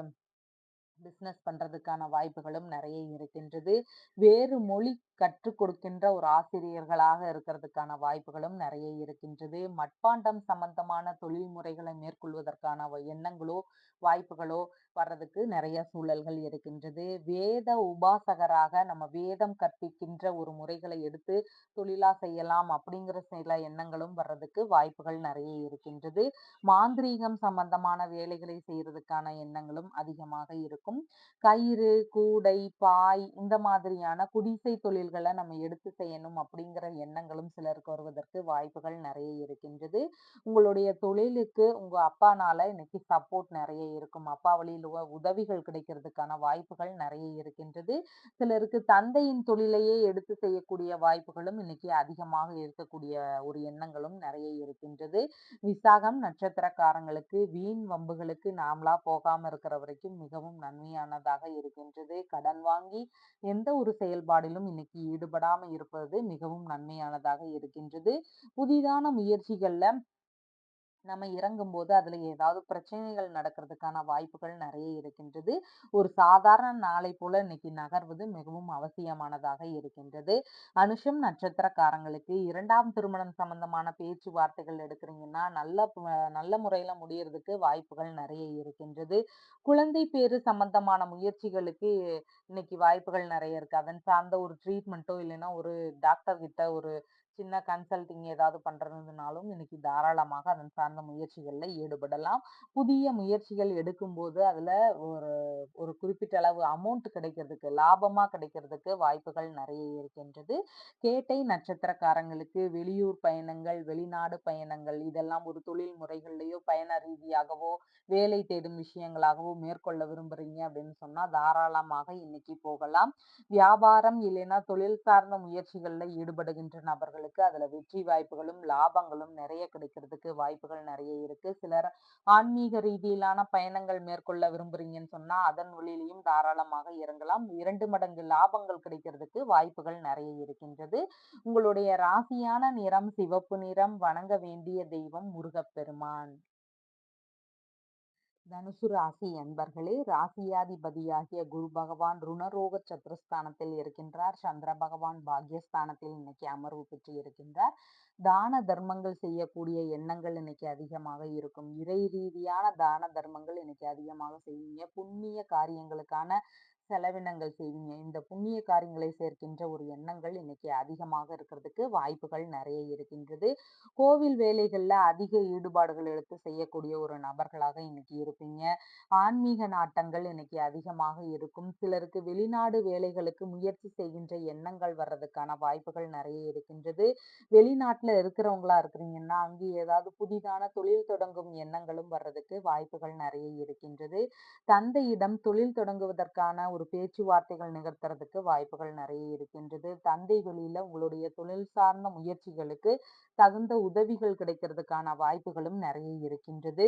பிசினஸ் பண்றதுக்கான வாய்ப்புகளும் நிறைய இருக்கின்றது. வேறு மொழி கற்றுக் கொடுக்கின்ற ஒரு ஆசிரியர்களாக இருக்கிறதுக்கான வாய்ப்புகளும் நிறைய இருக்கின்றது. மட்பாண்டம் சம்பந்தமான தொழில் முறைகளை மேற்கொள்வதற்கான எண்ணங்களோ, வாய்ப்புகளோ வர்றதுக்கு நிறைய சூழல்கள் இருக்கின்றது. வேத உபாசகராக நம்ம வேதம் கற்பிக்கின்ற ஒரு முறைகளை எடுத்து தொழிலா செய்யலாம் அப்படிங்கிற சில எண்ணங்களும் வர்றதுக்கு வாய்ப்புகள் நிறைய இருக்கின்றது. மாந்திரீகம் சம்பந்தமான வேலைகளை செய்யறதுக்கான எண்ணங்களும் அதிகமாக இருக்கும். கயிறு, கூடை, பாய் இந்த மாதிரியான குடிசை தொழில்களை நம்ம எடுத்து செய்யணும் அப்படிங்கிற எண்ணங்களும் சிலருக்கு வருவதற்கு வாய்ப்புகள் நிறைய இருக்கின்றது. உங்களுடைய தொழிலுக்கு உங்க அப்பானால இன்னைக்கு சப்போர்ட் நிறைய இருக்கும். அப்பா வழியில் உதவிகள் கிடைக்கிறதுக்கான வாய்ப்புகள் நிறைய இருக்கின்றது. சிலருக்கு தந்தையின் தொழிலையே எடுத்து செய்யக்கூடிய வாய்ப்புகளும் இன்னைக்கு அதிகமாக இருக்கக்கூடிய ஒரு எண்ணங்களும் நிறைய இருக்கின்றது. விசாகம் நட்சத்திரக்காரங்களுக்கு வீண் வம்புகளுக்கு நாமளா போகாம இருக்கிற வரைக்கும் மிகவும் நன்மையானதாக இருக்கின்றது. கடன் வாங்கி எந்த ஒரு செயல்பாடிலும் இன்னைக்கு ஈடுபடாம இருப்பது மிகவும் நன்மையானதாக இருக்கின்றது. புதிதான முயற்சிகள்ல நம்ம இறங்கும்போது அதுல ஏதாவது பிரச்சனைகள் நடக்கிறதுக்கான வாய்ப்புகள் நிறைய இருக்கின்றது. ஒரு சாதாரண நாளை போல இன்னைக்கு நகர்வது மிகவும் அவசியமானதாக இருக்கின்றது. அனுஷம் நட்சத்திரக்காரங்களுக்கு 2ஆம் திருமணம் சம்பந்தமான பேச்சுவார்த்தைகள் எடுக்கிறீங்கன்னா நல்ல முறையில முடியறதுக்கு வாய்ப்புகள் நிறைய இருக்கின்றது. குழந்தை பேரு சம்பந்தமான முயற்சிகளுக்கு இன்னைக்கு வாய்ப்புகள் நிறைய இருக்கு. அதன் சார்ந்த ஒரு ட்ரீட்மெண்ட்டோ இல்லைன்னா ஒரு டாக்டர் கிட்ட ஒரு சின்ன கன்சல்டிங் ஏதாவது பண்றதுனாலும் இன்னைக்கு தாராளமாக அதன் சார்ந்த முயற்சிகள்ல ஈடுபடலாம். புதிய முயற்சிகள் எடுக்கும்போது அதுல ஒரு ஒரு குறிப்பிட்ட அளவு அமௌண்ட் கிடைக்கிறதுக்கு, லாபமா கிடைக்கிறதுக்கு வாய்ப்புகள் நிறைய இருக்கின்றது. கேட்டை நட்சத்திரக்காரங்களுக்கு வெளியூர் பயணங்கள், வெளிநாடு பயணங்கள் இதெல்லாம் ஒரு தொழில் முறைகள்லயோ, பயண ரீதியாகவோ, வேலை தேடும் விஷயங்களாகவோ மேற்கொள்ள விரும்புறீங்க அப்படின்னு சொன்னா தாராளமாக இன்னைக்கு போகலாம். வியாபாரம் இல்லைன்னா தொழில் சார்ந்த முயற்சிகள்ல ஈடுபடுகின்ற நபர்களுக்கு இருக்கிறவங்களுக்கு அதுல வெற்றி வாய்ப்புகளும், லாபங்களும் நிறைய கிடைக்கிறதுக்கு வாய்ப்புகள் நிறைய இருக்கு. சிலர் ஆன்மீக ரீதியிலான பயணங்கள் மேற்கொள்ள விரும்புறீங்கன்னு சொன்னா, அதன் வழியிலயும் தாராளமாக இறங்கலாம். 2 மடங்கு லாபங்கள் கிடைக்கிறதுக்கு வாய்ப்புகள் நிறைய இருக்கின்றது. உங்களுடைய ராசியான நிறம் சிவப்பு நிறம். வணங்க வேண்டிய தெய்வம் முருகப்பெருமான். தனுசு ராசி அன்பர்களே, ராசியாதிபதியாகிய குரு பகவான் ருணரோக சத்துருஸ்தானத்தில் இருக்கின்றார். சந்திர பகவான் பாக்யஸ்தானத்தில் இன்னைக்கு அமர்வு பெற்று இருக்கின்றார். தான தர்மங்கள் செய்யக்கூடிய எண்ணங்கள் இன்னைக்கு அதிகமாக இருக்கும். இறை ரீதியான தான தர்மங்கள் இன்னைக்கு அதிகமாக செய்வீங்க. புண்ணிய காரியங்களுக்கான செலவினங்கள் செய்வீங்க. இந்த புண்ணிய காரியங்களை சேர்க்கின்ற ஒரு எண்ணங்கள் இன்னைக்கு அதிகமாக இருக்கிறதுக்கு வாய்ப்புகள் நிறைய இருக்கின்றது. கோவில் வேலைகள்ல அதிக ஈடுபாடுகள் எடுத்து செய்யக்கூடிய ஒரு நபர்களாக இன்னைக்கு இருப்பீங்க. ஆன்மீக நாட்டங்கள் இன்னைக்கு அதிகமாக இருக்கும். சிலருக்கு வெளிநாடு வேலைகளுக்கு முயற்சி செய்கின்ற எண்ணங்கள் வர்றதுக்கான வாய்ப்புகள் நிறைய இருக்கின்றது. வெளிநாட்டுல இருக்கிறவங்களா இருக்கிறீங்கன்னா, அங்கே ஏதாவது புதிதான தொழில் தொடங்கும் எண்ணங்களும் வர்றதுக்கு வாய்ப்புகள் நிறைய இருக்கின்றது. தந்தையிடம் தொழில் தொடங்குவதற்கான ஒரு பேச்சுவார்த்தைகள் நிகழ்த்துறதுக்கு வாய்ப்புகள் நிறைய இருக்கின்றது. தந்தை வழியில உங்களுடைய தொழில் சார்ந்த முயற்சிகளுக்கு தகுந்த உதவிகள் கிடைக்கிறதுக்கான வாய்ப்புகளும் நிறைய இருக்கின்றது.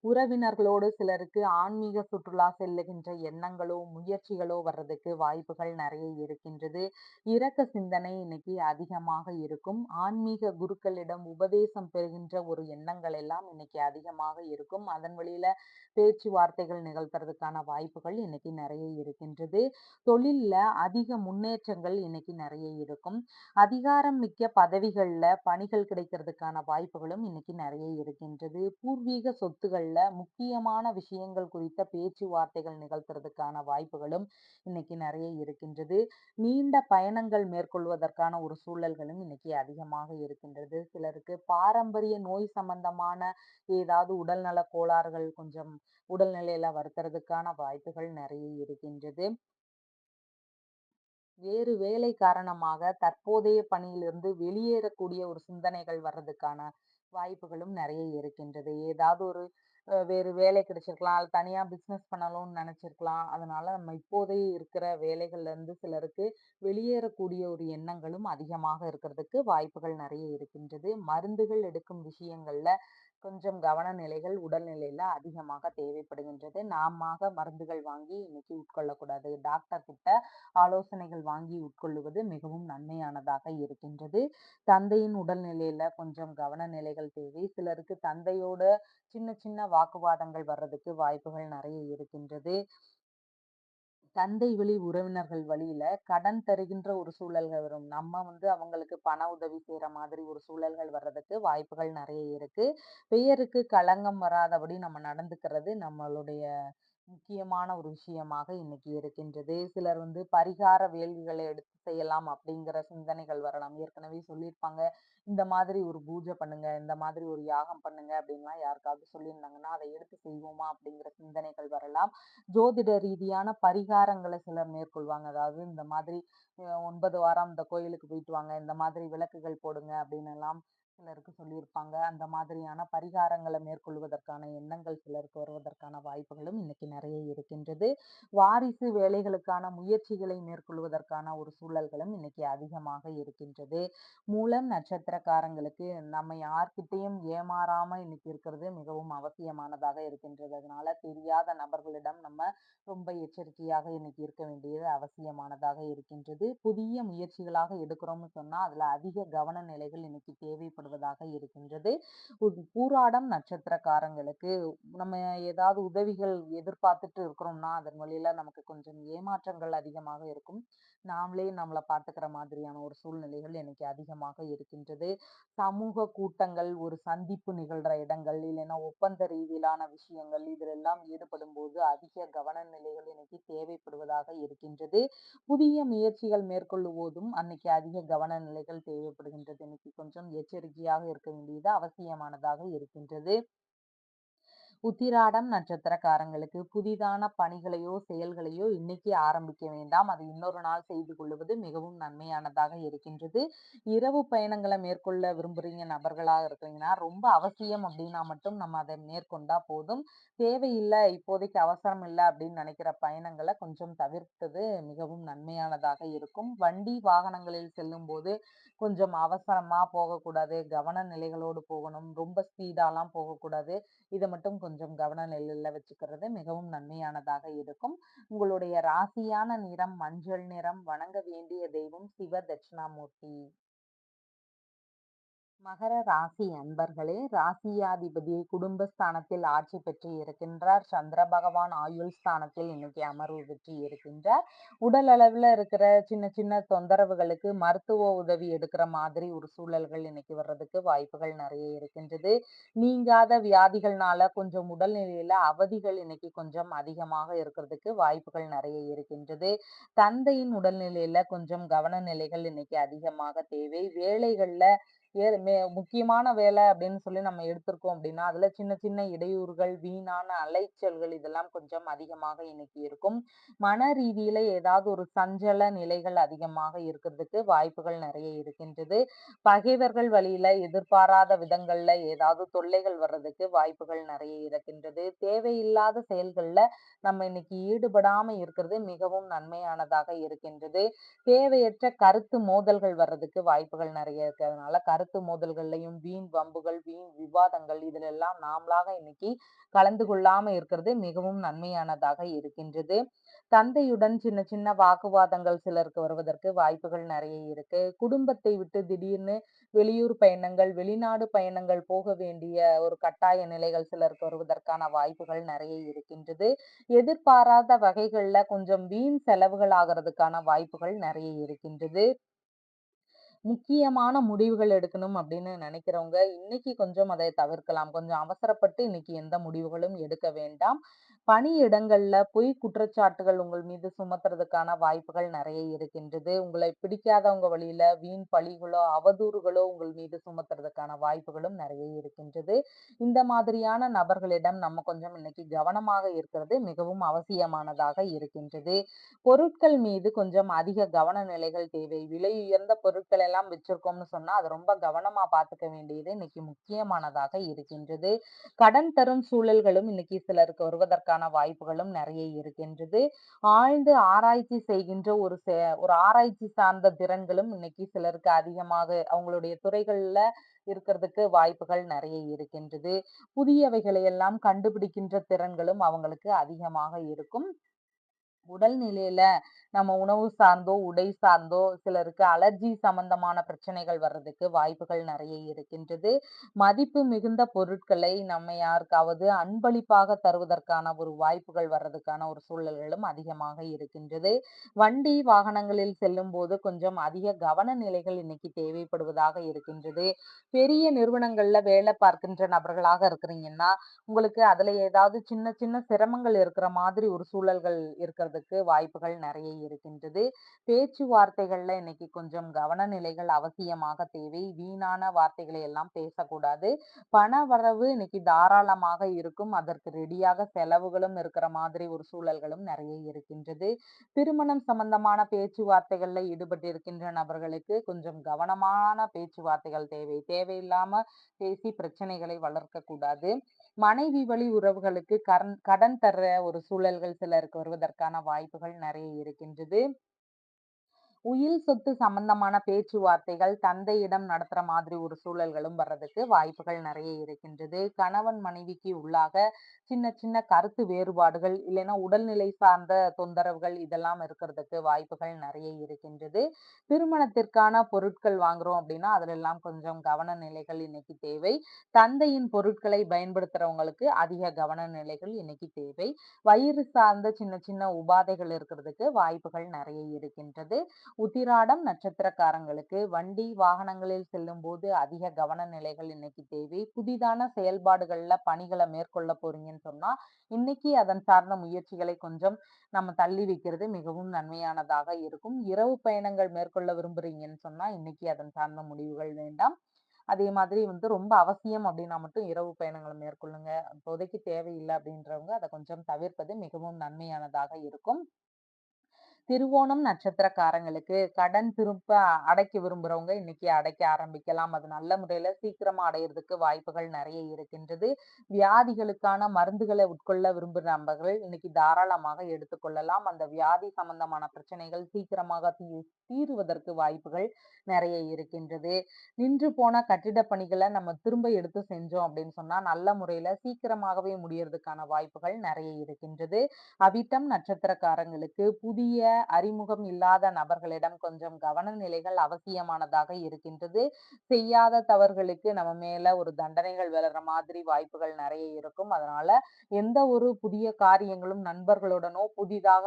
உறவினர்களோடு சிலருக்கு ஆன்மீக சுற்றுலா செல்லுகின்ற எண்ணங்களோ, முயற்சிகளோ வர்றதுக்கு வாய்ப்புகள் நிறைய இருக்கின்றது. இரக்க சிந்தனை இன்னைக்கு அதிகமாக இருக்கும். ஆன்மீக குருக்களிடம் உபதேசம் பெறுகின்ற ஒரு எண்ணங்கள் எல்லாம் இன்னைக்கு அதிகமாக இருக்கும். அதன் வழியில பேச்சுவார்த்தைகள் நிகழ்த்துறதுக்கான வாய்ப்புகள் இன்னைக்கு நிறைய இருக்கின்றது. தொழில்ல அதிக முன்னேற்றங்கள் இன்னைக்கு நிறைய இருக்கும். அதிகாரம் மிக்க பதவிகள்ல பணிகள் கிடைக்கிறதுக்கான வாய்ப்புகளும் இன்னைக்கு நிறைய இருக்கின்றது. பூர்வீக சொத்துகள்ல முக்கியமான விஷயங்கள் குறித்த பேச்சுவார்த்தைகள் நிகழ்த்துறதுக்கான வாய்ப்புகளும் இன்னைக்கு நிறைய இருக்கின்றது. நீண்ட பயணங்கள் மேற்கொள்வதற்கான ஒரு சூழல்களும் இன்னைக்கு அதிகமாக இருக்கின்றது. சிலருக்கு பாரம்பரிய நோய் சம்பந்தமான ஏதாவது உடல்நல கோளாறுகள் கொஞ்சம் உடல்நிலையில வருத்துறதுக்கான வாய்ப்புகள் நிறைய இருக்கின்றது. வேறு வேலை காரணமாக தற்போதைய பணியிலிருந்து வெளியேறக்கூடிய ஒரு சிந்தனைகள் வர்றதுக்கான வாய்ப்புகளும் நிறைய இருக்கின்றது. ஏதாவது ஒரு வேறு வேலை கிடைச்சிருக்கலாம். அது தனியா பிசினஸ் பண்ணணும்னு நினைச்சிருக்கலாம். அதனால நம்ம இப்போதைய இருக்கிற வேலைகள்ல இருந்து சிலருக்கு வெளியேறக்கூடிய ஒரு எண்ணங்களும் அதிகமாக இருக்கிறதுக்கு வாய்ப்புகள் நிறைய இருக்கின்றது. மருந்துகள் எடுக்கும் விஷயங்கள்ல கொஞ்சம் கவன நிலைகள் உடல்நிலையில அதிகமாக தேவைப்படுகின்றது. நாமாக மருந்துகள் வாங்கி இன்னைக்கு உட்கொள்ளக்கூடாது. டாக்டர் கிட்ட ஆலோசனைகள் வாங்கி உட்கொள்ளுவது மிகவும் நன்மையானதாக இருக்கின்றது. தந்தையின் உடல்நிலையில கொஞ்சம் கவன நிலைகள் தேவை. சிலருக்கு தந்தையோட சின்ன சின்ன வாக்குவாதங்கள் வர்றதுக்கு வாய்ப்புகள் நிறைய இருக்கின்றது. தந்தை வழி உறவினர்கள் வழியில கடன் தருகின்ற ஒரு சூழல்கள் வரும். நம்ம அவங்களுக்கு பண உதவி செய்ற மாதிரி ஒரு சூழல்கள் வர்றதுக்கு வாய்ப்புகள் நிறைய இருக்கு. பெயருக்கு களங்கம் வராதபடி நம்ம நடந்துக்கிறது நம்மளுடைய முக்கியமான ஒரு விஷயமாக இன்னைக்கு இருக்கின்றது. சிலர் பரிகார வேள்விகளை எடுத்து செய்யலாம் அப்படிங்கிற சிந்தனைகள் வரலாம். ஏற்கனவே சொல்லியிருப்பாங்க. இந்த மாதிரி ஒரு பூஜை பண்ணுங்க, இந்த மாதிரி ஒரு யாகம் பண்ணுங்க அப்படின்லாம் யாருக்காவது சொல்லியிருந்தாங்கன்னா, அதை எடுத்து செய்வோமா அப்படிங்கிற சிந்தனைகள் வரலாம். ஜோதிட ரீதியான பரிகாரங்களை சிலர் மேற்கொள்வாங்க. அதாவது இந்த மாதிரி 9 வாரம் இந்த கோயிலுக்கு போயிட்டு வாங்க, இந்த மாதிரி விளக்குகள் போடுங்க அப்படின்னு எல்லாம் சிலருக்கு சொல்லியிருப்பாங்க. அந்த மாதிரியான பரிகாரங்களை மேற்கொள்வதற்கான எண்ணங்கள் சிலருக்கு வருவதற்கான வாய்ப்புகளும் இன்னைக்கு நிறைய இருக்கின்றது. வாரிசு வேலைகளுக்கான முயற்சிகளை மேற்கொள்வதற்கான ஒரு சூழல்களும் இன்னைக்கு அதிகமாக இருக்கின்றது. மூலம் நட்சத்திரக்காரங்களுக்கு நம்ம யார்கிட்டயும் ஏமாறாம இன்னைக்கு இருக்கிறது மிகவும் அவசியமானதாக இருக்கின்றது. அதனால தெரியாத நபர்களிடம் நம்ம ரொம்ப எச்சரிக்கையாக இன்னைக்கு இருக்க வேண்டியது அவசியமானதாக இருக்கின்றது. புதிய முயற்சிகளாக எடுக்கிறோம்னு சொன்னா அதுல அதிக கவன நிலைகள் இன்னைக்கு தேவைப்படுவதாக இருக்கின்றது. பூராடம் நட்சத்திரக்காரங்களுக்கு நம்ம ஏதாவது உதவிகள் எதிர்பார்த்துட்டு இருக்கிறோம்னா அதன் வழியில நமக்கு கொஞ்சம் ஏமாற்றங்கள் அதிகமாக இருக்கும். நாமளே நம்மளை பார்த்துக்கிற மாதிரியான ஒரு சூழ்நிலைகள் இன்னைக்கு அதிகமாக இருக்கின்றது. சமூக கூட்டங்கள், ஒரு சந்திப்பு நிகழ்ற இடங்கள், இல்லைன்னா ஒப்பந்த ரீதியிலான விஷயங்கள் இதிலெல்லாம் ஈடுபடும் போது அதிக கவன நிலைகள் இன்னைக்கு தேவைப்படுவதாக இருக்கின்றது. புதிய முயற்சிகள் மேற்கொள்ளும்போதும் அன்னைக்கு அதிக கவன நிலைகள் தேவைப்படுகின்றது. இன்னைக்கு கொஞ்சம் எச்சரிக்கையாக இருக்க வேண்டியது அவசியமானதாக இருக்கின்றது. உத்திராடம் நட்சத்திரக்காரங்களுக்கு புதிதான பணிகளையோ, செயல்களையோ இன்னைக்கு ஆரம்பிக்க வேண்டாம். அது இன்னொரு நாள் செய்து கொள்ளுவது மிகவும் நன்மையானதாக இருக்கின்றது. இரவு பயணங்கள மேற்கொள்ள விரும்புறீங்க நபர்களா இருக்கீங்கன்னா, ரொம்ப அவசியம் அப்படின்னா மட்டும் நம்ம அத மேற்கொண்டா போதும். தேவையில்ல, இப்போதைக்கு அவசரம் இல்ல அப்படின்னு நினைக்கிற பயணங்கள கொஞ்சம் தவிர்ப்பது மிகவும் நன்மையானதாக இருக்கும். வண்டி, வாகனங்களில் செல்லும்போது கொஞ்சம் அவசரமா போகக்கூடாது. கவன நிலைகளோடு போகணும். ரொம்ப ஸ்பீடாலாம் போகக்கூடாது. இத மட்டும் கொஞ்சம் கவன நிலையில வச்சுக்கிறது மிகவும் நன்மையானதாக இருக்கும். உங்களுடைய ராசியான நிறம் மஞ்சள் நிறம். வணங்க வேண்டிய தெய்வம் சிவ தட்சிணாமூர்த்தி. மகர ராசி அன்பர்களே, ராசியாதிபதி குடும்பஸ்தானத்தில் ஆட்சி பெற்று இருக்கின்றார். சந்திர பகவான் ஆயுள் ஸ்தானத்தில் இன்னைக்கு அமர்வு பெற்று இருக்கின்றார். உடல் அளவுல இருக்கிற சின்ன சின்ன தொந்தரவுகளுக்கு மருத்துவ உதவி எடுக்கிற மாதிரி ஒரு சூழல்கள் இன்னைக்கு வர்றதுக்கு வாய்ப்புகள் நிறைய இருக்கின்றது. நீங்காத வியாதிகள்னால கொஞ்சம் உடல்நிலையில அவதிகள் இன்னைக்கு கொஞ்சம் அதிகமாக இருக்கிறதுக்கு வாய்ப்புகள் நிறைய இருக்கின்றது. தந்தையின் உடல்நிலையில கொஞ்சம் கவன நிலைகள் இன்னைக்கு அதிகமாக தேவை. வேலைகள்ல முக்கியமான வேலை அப்படின்னு சொல்லி நம்ம எடுத்திருக்கோம் அப்படின்னா, அதுல சின்ன சின்ன இடையூறுகள், வீணான அலைச்சல்கள் இதெல்லாம் கொஞ்சம் அதிகமாக இன்னைக்கு இருக்கும். மன ரீதியில ஏதாவது ஒரு சஞ்சல நிலைகள் அதிகமாக இருக்கிறதுக்கு வாய்ப்புகள் நிறைய இருக்கின்றது. பகைவர்கள் வழியில எதிர்பாராத விதங்கள்ல ஏதாவது தொல்லைகள் வர்றதுக்கு வாய்ப்புகள் நிறைய இருக்கின்றது. தேவையில்லாத செயல்கள்ல நம்ம இன்னைக்கு ஈடுபடாம இருக்கிறது மிகவும் நன்மையானதாக இருக்கின்றது. தேவையற்ற கருத்து மோதல்கள் வர்றதுக்கு வாய்ப்புகள் நிறைய இருக்கிறதுனால, கருத்து மோதல்கள்லயும் வீண் வம்புகள், வீண் விவாதங்கள் இதிலெல்லாம் நாமளாக இன்னைக்கு கலந்து கொள்ளாம இருக்கிறது மிகவும் நன்மையானதாக இருக்கின்றது. தந்தையுடன் சின்ன சின்ன வாக்குவாதங்கள் சிலருக்கு வருவதற்கு வாய்ப்புகள் நிறைய இருக்கு. குடும்பத்தை விட்டு திடீர்னு வெளியூர் பயணங்கள், வெளிநாடு பயணங்கள் போக வேண்டிய ஒரு கட்டாய நிலைகள் சிலருக்கு வருவதற்கான வாய்ப்புகள் நிறைய இருக்கின்றது. எதிர்பாராத வகைகள்ல கொஞ்சம் வீண் செலவுகள் ஆகுறதுக்கான வாய்ப்புகள் நிறைய இருக்கின்றது. முக்கியமான முடிவுகள் எடுக்கணும் அப்படின்னு நினைக்கிறவங்க, இன்னைக்கு கொஞ்சம் அதை தவிர்க்கலாம். கொஞ்சம் அவசரப்பட்டு இன்னைக்கு எந்த முடிவுகளும் எடுக்க வேண்டாம். பணியிடங்கள்ல பொய் குற்றச்சாட்டுகள் உங்கள் மீது சுமத்துறதுக்கான வாய்ப்புகள் நெறைய இருக்கின்றது. உங்களை பிடிக்காதவங்க வழியில வீண் பழிகளோ, அவதூறுகளோ உங்கள் மீது சுமத்துறதுக்கான வாய்ப்புகளும் நெறைய இருக்கின்றது. இந்த மாதிரியான நபர்களிடம் நம்ம கொஞ்சம் இன்னைக்கு கவனமாக இருக்கிறது மிகவும் அவசியமானதாக இருக்கின்றது. பொருட்கள் மீது கொஞ்சம் அதிக கவன நிலைகள் தேவை. விலை உயர்ந்த பொருட்கள் எல்லாம் வச்சிருக்கோம்னு சொன்னா, அத ரொம்ப கவனமா பார்த்துக்க வேண்டியது இன்னைக்கு முக்கியமானதாக இருக்கின்றது. கடன் தரும் சூழல்களும் இன்னைக்கு சிலருக்கு வருவதற்கான வாய்ப்புகளும் நெறைய இருக்கின்றது. ஆழ்ந்து ஆராய்ச்சி செய்கின்ற ஒரு ஆராய்ச்சி சார்ந்த திறன்களும் இன்னைக்கு சிலருக்கு அதிகமாக அவங்களுடைய துறைகள்ல இருக்கிறதுக்கு வாய்ப்புகள் நெறைய இருக்கின்றது. புதியவைகளை எல்லாம் கண்டுபிடிக்கின்ற திறன்களும் அவங்களுக்கு அதிகமாக இருக்கும். உடல் நிலையில நம்ம உணவு சார்ந்தோ, உடை சார்ந்தோ சிலருக்கு அலர்ஜி சம்பந்தமான பிரச்சனைகள் வர்றதுக்கு வாய்ப்புகள் நெறைய இருக்கின்றது. மதிப்பு மிகுந்த பொருட்களை நம்ம யாருக்காவது அன்பளிப்பாக தருவதற்கான ஒரு வாய்ப்புகள் வர்றதுக்கான ஒரு சூழல்களும் அதிகமாக இருக்கின்றது. வண்டி, வாகனங்களில் செல்லும்போது கொஞ்சம் அதிக கவன நிலைகள் இன்னைக்கு தேவைப்படுவதாக இருக்கின்றது. பெரிய நிறுவனங்கள்ல வேலை பார்க்கின்ற நபர்களாக இருக்கிறீங்கன்னா, உங்களுக்கு அதுல ஏதாவது சின்ன சின்ன சிரமங்கள் இருக்கிற மாதிரி ஒரு சூழல்கள் இருக்கிறதுக்கு வாய்ப்புகள் நிறைய இருக்கின்றது. பேச்சுவார்த்தைகள்ல இன்னைக்கு கொஞ்சம் கவன நிலைகள் அவசியமாக தேவை. வீணான வார்த்தைகளை எல்லாம் பேசக்கூடாது. பண வரவு இன்னைக்கு தாராளமாக இருக்கும். அதற்கு ரெடியாக செலவுகளும் இருக்கிற மாதிரி ஒரு சூழல்களும் நிறைய இருக்கின்றது. திருமணம் சம்பந்தமான பேச்சுவார்த்தைகள்ல ஈடுபட்டிருக்கின்ற நபர்களுக்கு கொஞ்சம் கவனமான பேச்சுவார்த்தைகள் தேவை. தேவையில்லாம பேசி பிரச்சனைகளை வளர்க்கக் கூடாது. மனைவி வழி உறவுகளுக்கு கடன் தர்ற ஒரு சூழல்கள் சிலருக்கு வருவதற்கான வாய்ப்புகள் நிறைய இருக்கின்றது. உயில் சொத்து சம்பந்தமான பேச்சுவார்த்தைகள் தந்தையிடம் நடத்துற மாதிரி ஒரு சூழல்களும் வர்றதுக்கு வாய்ப்புகள் நிறைய இருக்கின்றது. கணவன் மனைவிக்கு உள்ளாக சின்ன சின்ன கருத்து வேறுபாடுகள் இல்லைன்னா உடல்நிலை சார்ந்த தொந்தரவுகள் இதெல்லாம் இருக்கிறதுக்கு வாய்ப்புகள் நிறைய இருக்கின்றது. திருமணத்திற்கான பொருட்கள் வாங்குறோம் அப்படின்னா அதுல எல்லாம் கொஞ்சம் கவன நிலைகள் இன்னைக்கு தேவை. தந்தையின் பொருட்களை பயன்படுத்துறவங்களுக்கு அதிக கவன நிலைகள் இன்னைக்கு தேவை. வயிறு சார்ந்த சின்ன சின்ன உபாதைகள் இருக்கிறதுக்கு வாய்ப்புகள் நிறைய இருக்கின்றது. உத்திராடம் நட்சத்திரக்காரங்களுக்கு வண்டி, வாகனங்களில் செல்லும்போது அதிக கவன நிலைகள் இன்னைக்கு தேவை. புதிதான செயல்பாடுகள்ல பணிகளை மேற்கொள்ள போறீங்கன்னு சொன்னா, இன்னைக்கு அதன் சார்ந்த முயற்சிகளை கொஞ்சம் நம்ம தள்ளி வைக்கிறது மிகவும் நன்மையானதாக இருக்கும். இரவு பயணங்கள் மேற்கொள்ள விரும்புறீங்கன்னு சொன்னா, இன்னைக்கு அதன் சார்ந்த முடிவுகள் வேண்டாம். அதே மாதிரி ரொம்ப அவசியம் அப்படின்னா மட்டும் இரவு பயணங்கள மேற்கொள்ளுங்க. இப்போதைக்கு தேவையில்ல அப்படின்றவங்க அத கொஞ்சம் தவிர்ப்பது மிகவும் நன்மையானதாக இருக்கும். திருவோணம் நட்சத்திரக்காரங்களுக்கு கடன் திரும்ப அடைக்க விரும்புறவங்க இன்னைக்கு அடைக்க ஆரம்பிக்கலாம். அது நல்ல முறையில சீக்கிரமா அடையறதுக்கு வாய்ப்புகள் நெறைய இருக்கின்றது. வியாதிகளுக்கான மருந்துகள உட்கொள்ள விரும்புற நபர்கள் இன்னைக்கு தாராளமாக எடுத்துக்கொள்ளலாம். அந்த வியாதி சம்பந்தமான பிரச்சனைகள் சீக்கிரமாக தீருவதற்கு வாய்ப்புகள் நெறைய இருக்கின்றது. நின்று போன கட்டிடப் பணிகள நம்ம திரும்ப எடுத்து செஞ்சோம் அப்படின்னு சொன்னா, நல்ல முறையில சீக்கிரமாகவே முடியறதுக்கான வாய்ப்புகள் நெறைய இருக்கின்றது. அவிட்டம் நட்சத்திரக்காரங்களுக்கு புதிய அறிமுகம் இல்லாத நபர்களிடம் கொஞ்சம் கவன நிலைகள் அவசியமானதாக இருக்கின்றது. செய்யாத தவறுகளுக்கு நம்ம மேல ஒரு தண்டனைகள் விழற மாதிரி வாய்ப்புகள் நெறைய இருக்கும். அதனால எந்த ஒரு புதிய காரியங்களும் நண்பர்களுடனோ, புதிதாக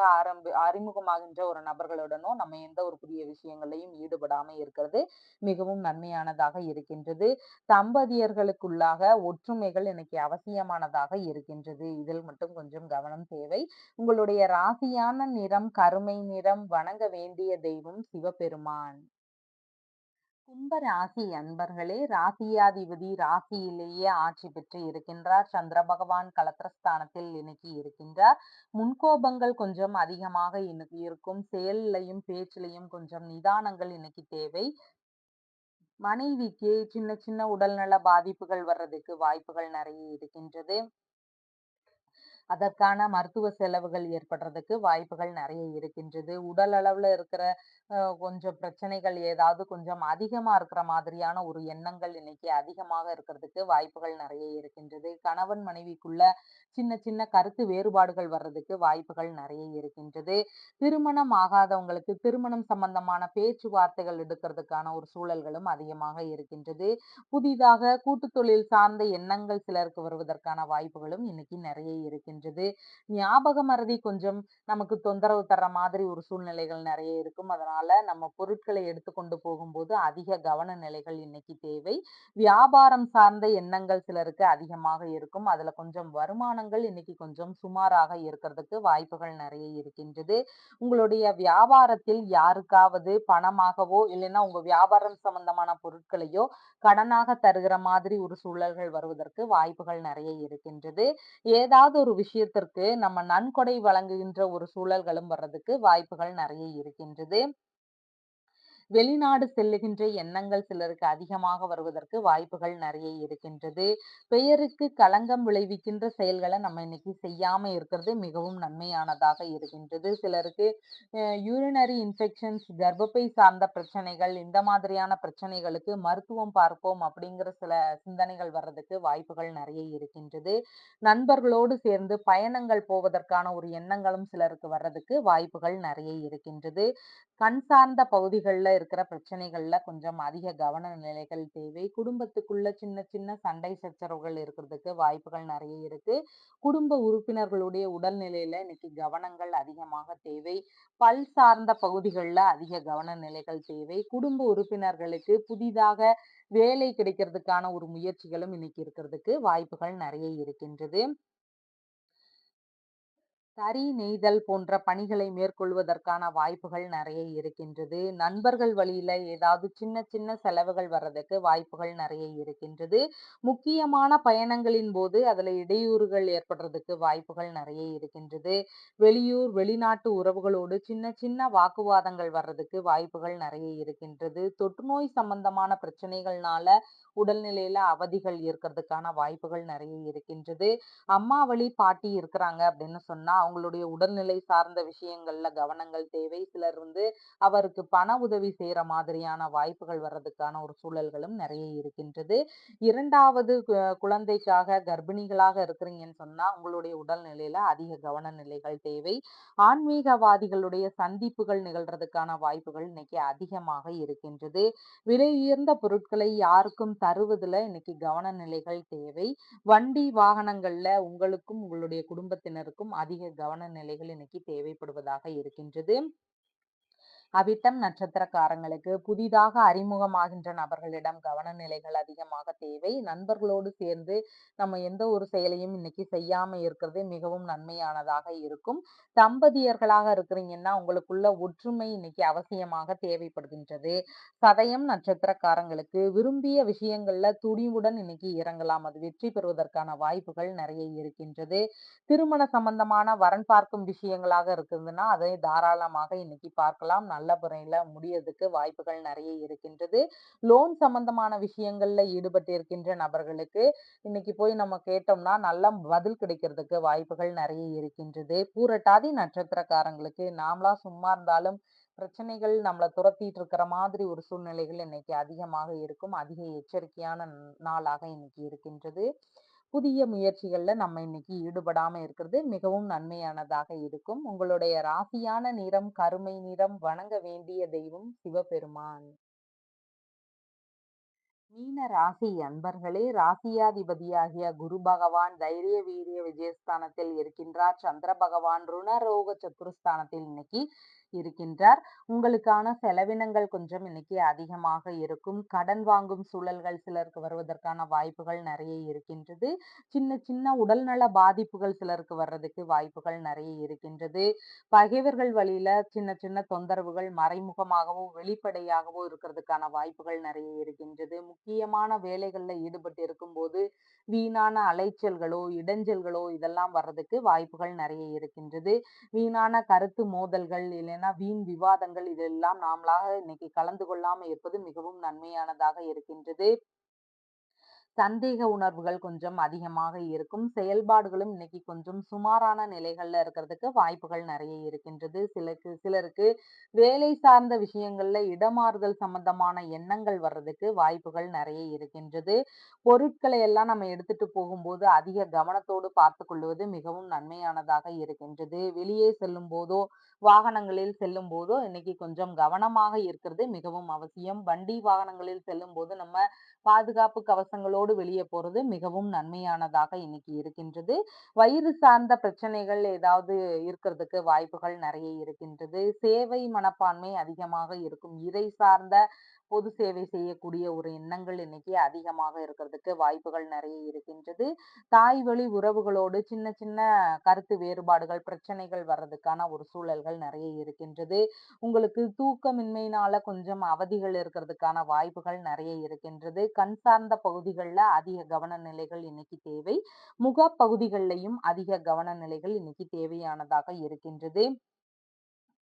அறிமுகமாகின்ற ஒரு நபர்களுடனோ நம்ம எந்த ஒரு புதிய விஷயங்களையும் ஈடுபடாம இருக்கிறது மிகவும் நன்மையானதாக இருக்கின்றது. தம்பதியர்களுக்குள்ளாக ஒற்றுமைகள் இன்னைக்கு அவசியமானதாக இருக்கின்றது. இதில் மட்டும் கொஞ்சம் கவனம் தேவை. உங்களுடைய ராசியான நிறம் கருமை நிறம். வணங்க வேண்டிய தெய்வம் சிவபெருமான். கும்ப ராசி அன்பர்களே, ராசியாதிபதி ராசியிலேயே ஆட்சி பெற்று இருக்கின்றார். சந்திர பகவான் கலத்திரஸ்தானத்தில் இன்னைக்கு இருக்கின்றார். முன்கோபங்கள் கொஞ்சம் அதிகமாக இன்னைக்கு இருக்கும். செயல்லையும் பேச்சிலையும் கொஞ்சம் நிதானங்கள் இன்னைக்கு தேவை. மனைவிக்கு சின்ன சின்ன உடல்நல பாதிப்புகள் வர்றதுக்கு வாய்ப்புகள் நிறைய இருக்கின்றது. அதற்கான மருத்துவ செலவுகள் ஏற்படுறதுக்கு வாய்ப்புகள் நெறைய இருக்கின்றது. உடல் அளவுல இருக்கிற கொஞ்சம் பிரச்சனைகள் ஏதாவது கொஞ்சம் அதிகமா இருக்கிற மாதிரியான ஒரு எண்ணங்கள் இன்னைக்கு அதிகமாக இருக்கிறதுக்கு வாய்ப்புகள் நெறைய இருக்கின்றது. கணவன் மனைவிக்குள்ள சின்ன சின்ன கருத்து வேறுபாடுகள் வர்றதுக்கு வாய்ப்புகள் நெறைய இருக்கின்றது. திருமணம் ஆகாதவங்களுக்கு திருமணம் சம்பந்தமான பேச்சுவார்த்தைகள் எடுக்கிறதுக்கான ஒரு சூழல்களும் அதிகமாக இருக்கின்றது. புதிதாக கூட்டுத் தொழில் சார்ந்த எண்ணங்கள் சிலருக்கு வருவதற்கான வாய்ப்புகளும் இன்னைக்கு நெறைய இருக்கின்றது. ஞாபக மறதி கொஞ்சம் நமக்கு தொந்தரவு தர்ற மாதிரி ஒரு சூழ்நிலைகள் நெறைய இருக்கும். அதனால நம்ம பொருட்களை எடுத்துக்கொண்டு போகும்போது அதிக கவன நிலைகள் இன்னைக்கு தேவை. வியாபாரம் சார்ந்த எண்ணங்கள் சிலருக்கு அதிகமாக இருக்கும். அதுல கொஞ்சம் வருமானங்கள் இன்னைக்கு கொஞ்சம் சுமாராக இருக்கிறதுக்கு வாய்ப்புகள் நெறைய இருக்கின்றது. உங்களுடைய வியாபாரத்தில் யாருக்காவது பணமாகவோ, இல்லைன்னா உங்க வியாபாரம் சம்பந்தமான பொருட்களையோ கடனாக தருகிற மாதிரி ஒரு சூழல்கள் வருவதற்கு வாய்ப்புகள் நெறைய இருக்கின்றது. ஏதாவது ஒரு விஷயத்திற்கு நம்ம நன்கொடை வழங்குகின்ற ஒரு சூழல்களும் வர்றதுக்கு வாய்ப்புகள் நெறைய இருக்கின்றது. வெளிநாடு செல்லுகின்ற எண்ணங்கள் சிலருக்கு அதிகமாக வருவதற்கு வாய்ப்புகள் நெறைய இருக்கின்றது. பெயருக்கு களங்கம் விளைவிக்கின்ற செயல்கள நம்ம இன்னைக்கு செய்யாம இருக்கிறது மிகவும் நன்மையானதாக இருக்கின்றது. சிலருக்கு யூரினரி இன்ஃபெக்ஷன்ஸ், கர்ப்பப்பை சார்ந்த பிரச்சனைகள், இந்த மாதிரியான பிரச்சனைகளுக்கு மருத்துவம் பார்ப்போம் அப்படிங்கிற சில சிந்தனைகள் வர்றதுக்கு வாய்ப்புகள் நெறைய இருக்கின்றது. நண்பர்களோடு சேர்ந்து பயணங்கள் போவதற்கான ஒரு எண்ணங்களும் சிலருக்கு வர்றதுக்கு வாய்ப்புகள் நெறைய இருக்கின்றது. கண் சார்ந்த பகுதிகள்ல இருக்கிற பிரச்சனைகள்ல கொஞ்சம் அதிக கவன நிலைகள் தேவை. குடும்பத்துக்குள்ள சின்ன சின்ன சண்டை சச்சரவுகள் இருக்கிறதுக்கு வாய்ப்புகள் நெறைய இருக்கு. குடும்ப உறுப்பினர்களுடைய உடல்நிலையில இன்னைக்கு கவனங்கள் அதிகமாக தேவை. பல் சார்ந்த பகுதிகள்ல அதிக கவன நிலைகள் தேவை. குடும்ப உறுப்பினர்களுக்கு புதிதாக வேலை கிடைக்கிறதுக்கான ஒரு முயற்சிகளும் இன்னைக்கு இருக்கிறதுக்கு வாய்ப்புகள் நெறைய இருக்கின்றது. தறி நெய்தல் போன்ற பணிகளை மேற்கொள்வதற்கான வாய்ப்புகள் நெறைய இருக்கின்றது. நண்பர்கள் வழியில ஏதாவது சின்ன சின்ன செலவுகள் வர்றதுக்கு வாய்ப்புகள் நெறைய இருக்கின்றது. முக்கியமான பயணங்களின் போது அதுல இடையூறுகள் ஏற்படுறதுக்கு வாய்ப்புகள் நெறைய இருக்கின்றது. வெளியூர், வெளிநாட்டு உறவுகளோடு சின்ன சின்ன வாக்குவாதங்கள் வர்றதுக்கு வாய்ப்புகள் நெறைய இருக்கின்றது. தொற்றுநோய் சம்பந்தமான பிரச்சனைகள்னால உடல்நிலையில அவதிகள் ஏற்படுறதுக்கான வாய்ப்புகள் நெறைய இருக்கின்றது. அம்மா வழி பாட்டி இருக்கிறாங்க அப்படின்னு சொன்னா, அவங்களுடைய உடல்நிலை சார்ந்த விஷயங்கள்ல கவனங்கள் தேவை. சிலர் அவருக்கு பண உதவி செய்ற மாதிரியான வாய்ப்புகள் வர்றதுக்கான ஒரு சூழல்களும் நெறைய இருக்கின்றது. 2வது குழந்தைக்காக கர்ப்பிணிகளாக இருக்கிறீங்கன்னு சொன்னா, உங்களுடைய உடல்நிலையில அதிக கவன நிலைகள் தேவை. ஆன்மீகவாதிகளுடைய சந்திப்புகள் நிகழ்றதுக்கான வாய்ப்புகள் இன்னைக்கு அதிகமாக இருக்கின்றது. விலை உயர்ந்த பொருட்களை யாருக்கும் தருவதுல இன்னைக்கு கவன நிலைகள் தேவை. வண்டி வாகனங்கள்ல உங்களுக்கும் உங்களுடைய குடும்பத்தினருக்கும் அதிக கவன நிலைகள் இன்னைக்கு தேவைப்படுவதாக இருக்கின்றது. அவிட்டம் நட்சத்திரக்காரங்களுக்கு புதிதாக அறிமுகமாகின்ற நபர்களிடம் கவனநிலைகள் அதிகமாக தேவை. நண்பர்களோடு சேர்ந்து நம்ம எந்த ஒரு செயலையும் இன்னைக்கு செய்யாம இருக்கிறது மிகவும் நன்மையானதாக இருக்கும். தம்பதியர்களாக இருக்கிறீங்கன்னா, உங்களுக்குள்ள ஒற்றுமை இன்னைக்கு அவசியமாக தேவைப்படுகின்றது. சதயம் நட்சத்திரக்காரங்களுக்கு விரும்பிய விஷயங்கள்ல துணிவுடன் இன்னைக்கு இறங்கலாம். அது வெற்றி பெறுவதற்கான வாய்ப்புகள் நிறைய இருக்கின்றது. திருமண சம்பந்தமான வரன் பார்க்கும் விஷயங்களாக இருக்குதுன்னா, அதை தாராளமாக இன்னைக்கு பார்க்கலாம். நல்ல முறையில முடியறதுக்கு வாய்ப்புகள் நிறைய இருக்கின்றது. லோன் சம்பந்தமான விஷயங்கள்ல ஈடுபட்டு இருக்கின்ற நபர்களுக்கு இன்னைக்கு போய் நம்ம கேட்டோம்னா நல்ல பதில் கிடைக்கிறதுக்கு வாய்ப்புகள் நிறைய இருக்கின்றது. பூரட்டாதி நட்சத்திரக்காரங்களுக்கு நாமளா சும்மா இருந்தாலும் பிரச்சனைகள் நம்மள துரத்திட்டு இருக்கிற மாதிரி ஒரு சூழ்நிலைகள் இன்னைக்கு அதிகமாக இருக்கும். அதிக எச்சரிக்கையான நாளாக இன்னைக்கு இருக்கின்றது. புதிய முயற்சிகள்ல நம்ம இன்னைக்கு ஈடுபடாம இருக்கிறது மிகவும் நன்மையானதாக இருக்கும். உங்களுடைய ராசியான நிறம் கருமை நிறம். வணங்க வேண்டிய தெய்வம் சிவபெருமான். மீன ராசி அன்பர்களே, ராசியாதிபதியாகிய குரு பகவான் தைரிய வீரிய விஜயஸ்தானத்தில் இருக்கின்றார். சந்திர பகவான் ருணரோக சத்துருஸ்தானத்தில் இன்னைக்கு இருக்கின்றார். உங்களுக்கான செலவினங்கள் கொஞ்சம் இன்னைக்கு அதிகமாக இருக்கும். கடன் வாங்கும் சூழல்கள் சிலருக்கு வருவதற்கான வாய்ப்புகள் நிறைய இருக்கின்றது. சின்ன சின்ன உடல்நல பாதிப்புகள் சிலருக்கு வர்றதுக்கு வாய்ப்புகள் நிறைய இருக்கின்றது. பகைவர்கள் வழியில சின்ன சின்ன தொந்தரவுகள் மறைமுகமாகவோ வெளிப்படையாகவோ இருக்கிறதுக்கான வாய்ப்புகள் நிறைய இருக்கின்றது. முக்கியமான வேலைகள்ல ஈடுபட்டு இருக்கும்போது வீணான அலைச்சல்களோ இடைஞ்சல்களோ இதெல்லாம் வர்றதுக்கு வாய்ப்புகள் நிறைய இருக்கின்றது. வீணான கருத்து மோதல்கள் இல்லைன்னா வீண் விவாதங்கள் இதெல்லாம் நாமளாக இன்னைக்கு கலந்து கொள்ளாம இருப்பது மிகவும் நன்மையானதாக இருக்கின்றது. சந்தேக உணர்வுகள் கொஞ்சம் அதிகமாக இருக்கும். செயல்பாடுகளும் இன்னைக்கு கொஞ்சம் சுமாரான நிலைகள்ல இருக்கிறதுக்கு வாய்ப்புகள் நிறைய இருக்கின்றது. சிலருக்கு வேலை சார்ந்த விஷயங்கள்ல இடமாறுதல் சம்பந்தமான எண்ணங்கள் வர்றதுக்கு வாய்ப்புகள் நிறைய இருக்கின்றது. பொருட்களை எல்லாம் நம்ம எடுத்துட்டு போகும்போது அதிக கவனத்தோடு பார்த்து கொள்வது மிகவும் நன்மையானதாக இருக்கின்றது. வெளியே செல்லும் போதோ வாகனங்களில் செல்லும் போதோ இன்னைக்கு கொஞ்சம் கவனமாக இருக்கிறது மிகவும் அவசியம். வண்டி வாகனங்களில் செல்லும் போது நம்ம பாதுகாப்பு கவசங்களோடு வெளியே போறது மிகவும் நன்மையானதாக இன்னைக்கு இருக்கின்றது. வயிறு சார்ந்த பிரச்சனைகள் ஏதாவது இருக்கிறதுக்கு வாய்ப்புகள் நிறைய இருக்கின்றது. சேவை மனப்பான்மை அதிகமாக இருக்கும். இறை சார்ந்த பொது சேவை செய்யக்கூடிய ஒரு எண்ணங்கள் இன்னைக்கு அதிகமாக இருக்கிறதுக்கு வாய்ப்புகள் நிறைய இருக்கின்றது. தாய் வழி உறவுகளோடு சின்ன சின்ன கருத்து வேறுபாடுகள் பிரச்சனைகள் வர்றதுக்கான ஒரு சூழல்கள் நிறைய இருக்கின்றது. உங்களுக்கு தூக்கமின்மையினால கொஞ்சம் அவதிகள் இருக்கிறதுக்கான வாய்ப்புகள் நிறைய இருக்கின்றது. கண் சார்ந்த பகுதிகளில் அதிக கவன நிலைகள் இன்னைக்கு தேவை. முக பகுதிகளிலையும் அதிக கவன நிலைகள் இன்னைக்கு தேவையானதாக இருக்கின்றது.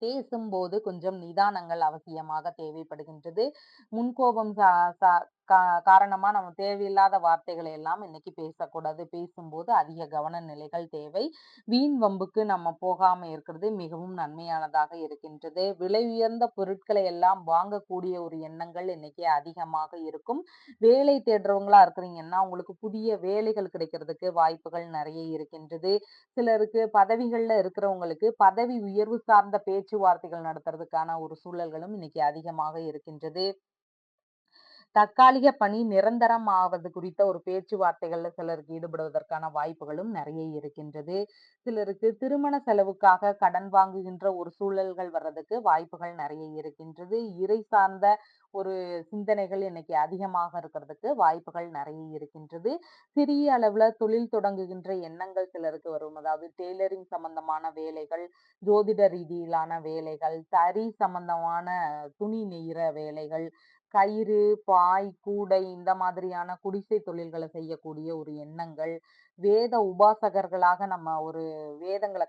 பேசும்போது கொஞ்சம் நிதானங்கள் அவசியமாக தேவைப்படுகின்றது. முன்கோபம் காரணமா நம்ம தேவையில்லாத வார்த்தைகளை எல்லாம் இன்னைக்கு பேசக்கூடாது. பேசும்போது அதிக கவன நிலைகள் தேவை. வீண் வம்புக்கு நம்ம போகாம இருக்கிறது மிகவும் நன்மையானதாக இருக்கின்றது. விலை உயர்ந்த பொருட்களை எல்லாம் வாங்கக்கூடிய ஒரு எண்ணங்கள் இன்னைக்கு அதிகமாக இருக்கும். வேலை தேடுறவங்களா இருக்கிறீங்கன்னா உங்களுக்கு புதிய வேலைகள் கிடைக்கிறதுக்கு வாய்ப்புகள் நிறைய இருக்கின்றது. சிலருக்கு பதவிகள்ல இருக்கிறவங்களுக்கு பதவி உயர்வு சார்ந்த பேச்சுவார்த்தைகள் நடத்துறதுக்கான ஒரு சூழல்களும் இன்னைக்கு அதிகமாக இருக்கின்றது. தற்காலிக பணி நிரந்தரம் ஆவது குறித்த ஒரு பேச்சுவார்த்தைகள்ல சிலருக்கு ஈடுபடுவதற்கான வாய்ப்புகளும் நிறைய இருக்கின்றது. சிலருக்கு திருமண செலவுக்காக கடன் வாங்குகின்ற ஒரு சூழல்கள் வர்றதுக்கு வாய்ப்புகள் நிறைய இருக்கின்றது. இறை சார்ந்த ஒரு சிந்தனைகள் இன்னைக்கு அதிகமாக இருக்கிறதுக்கு வாய்ப்புகள் நிறைய இருக்கின்றது. சிறிய அளவுல தொழில் தொடங்குகின்ற எண்ணங்கள் சிலருக்கு வரும். அதாவது டெய்லரிங் சம்பந்தமான வேலைகள், ஜோதிட ரீதியிலான வேலைகள், தறி சம்பந்தமான துணி நெய்கிற வேலைகள், கயிறு, பாய், கூடை இந்த மாதிரியான குடிசை தொழில்களை செய்யக்கூடிய ஒரு எண்ணங்கள், வேத உபாசகர்களாக நம்ம ஒரு வேதங்கள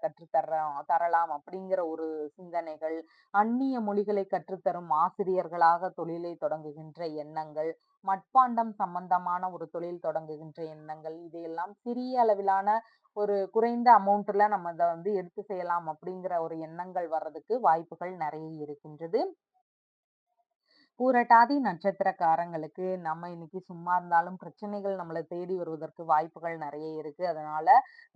தரலாம் அப்படிங்கிற ஒரு சிந்தனைகள், அந்நிய மொழிகளை கற்றுத்தரும் ஆசிரியர்களாக தொழிலை தொடங்குகின்ற எண்ணங்கள், மட்பாண்டம் சம்பந்தமான ஒரு தொழில் தொடங்குகின்ற எண்ணங்கள், இதையெல்லாம் சிறிய அளவிலான ஒரு குறைந்த அமௌண்ட்ல நம்ம இத எடுத்து செய்யலாம் அப்படிங்கிற ஒரு எண்ணங்கள் வர்றதுக்கு வாய்ப்புகள் நிறைய இருக்கின்றது. பூரட்டாதி நட்சத்திரக்காரங்களுக்கு நம்ம இன்னைக்கு சும்மா இருந்தாலும் பிரச்சனைகள் நம்மள தேடி வருவதற்கு வாய்ப்புகள் நெறைய இருக்கு. அதனால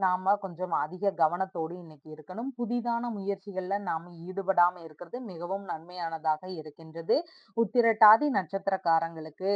நாம கொஞ்சம் அதிக கவனத்தோடு இன்னைக்கு இருக்கணும். புதிதான முயற்சிகள்ல நாம ஈடுபடாம இருக்கிறது மிகவும் நன்மையானதாக இருக்கின்றது. உத்திரட்டாதி நட்சத்திரக்காரங்களுக்கு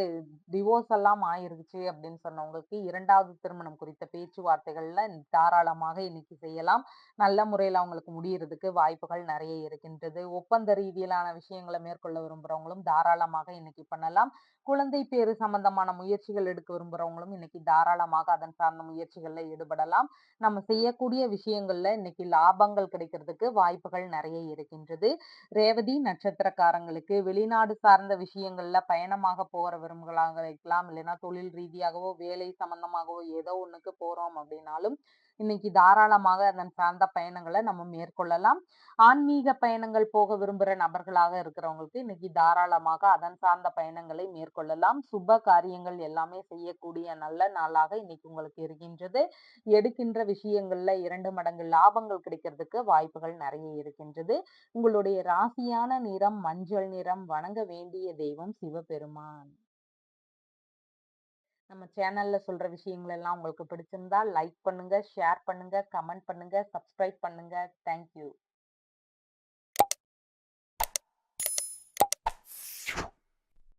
டிவோர்ஸ் எல்லாம் ஆயிருச்சு அப்படின்னு சொன்னவங்களுக்கு 2வது திருமணம் குறித்த பேச்சுவார்த்தைகள்ல தாராளமாக இன்னைக்கு செய்யலாம். நல்ல முறையில அவங்களுக்கு முடியறதுக்கு வாய்ப்புகள் நெறைய இருக்கின்றது. ஒப்பந்த ரீதியிலான விஷயங்கள மேற்கொள்ள விரும்புறவங்களும் தாராளமாக இன்னைக்கு பண்ணலாம். குழந்தை பேறு சம்பந்தமான முயற்சிகள் எடுக்க விரும்புறவங்களும் இன்னைக்கு தாராளமாக அதன் சார்ந்த முயற்சிகள்ல ஈடுபடலாம். நம்ம செய்யக்கூடிய விஷயங்கள்ல இன்னைக்கு லாபங்கள் கிடைக்கிறதுக்கு வாய்ப்புகள் நெறைய இருக்கின்றது. ரேவதி நட்சத்திரக்காரங்களுக்கு வெளிநாடு சார்ந்த விஷயங்கள்ல பயணமாக போற விரும்புகளாக இருக்கலாம். இல்லைன்னா தொழில் ரீதியாகவோ, வேலை சம்பந்தமாகவோ ஏதோ ஒண்ணுக்கு போறோம் அப்படின்னாலும், இன்னைக்கு தாராளமாக அதன் சார்ந்த பயணங்கள நம்ம மேற்கொள்ளலாம். ஆன்மீக பயணங்கள் போக விரும்புற நபர்களாக இருக்கிறவங்களுக்கு இன்னைக்கு தாராளமாக அதன் சார்ந்த பயணங்களை மேற்கொள்ளலாம். சுப காரியங்கள் எல்லாமே செய்யக்கூடிய நல்ல நாளாக இன்னைக்கு உங்களுக்கு இருக்கின்றது. எடுக்கின்ற விஷயங்கள்ல 2 மடங்கு லாபங்கள் கிடைக்கிறதுக்கு வாய்ப்புகள் நெறைய இருக்கின்றது. உங்களுடைய ராசியான நிறம் மஞ்சள் நிறம். வணங்க வேண்டிய தெய்வம் சிவபெருமான். நம்ம சேனல்ல சொல்ற விஷயங்கள் எல்லாம் உங்களுக்கு பிடிச்சிருந்தா லைக் பண்ணுங்க, ஷேர் பண்ணுங்க, கமெண்ட் பண்ணுங்க, சப்ஸ்கிரைப் பண்ணுங்க. Thank you.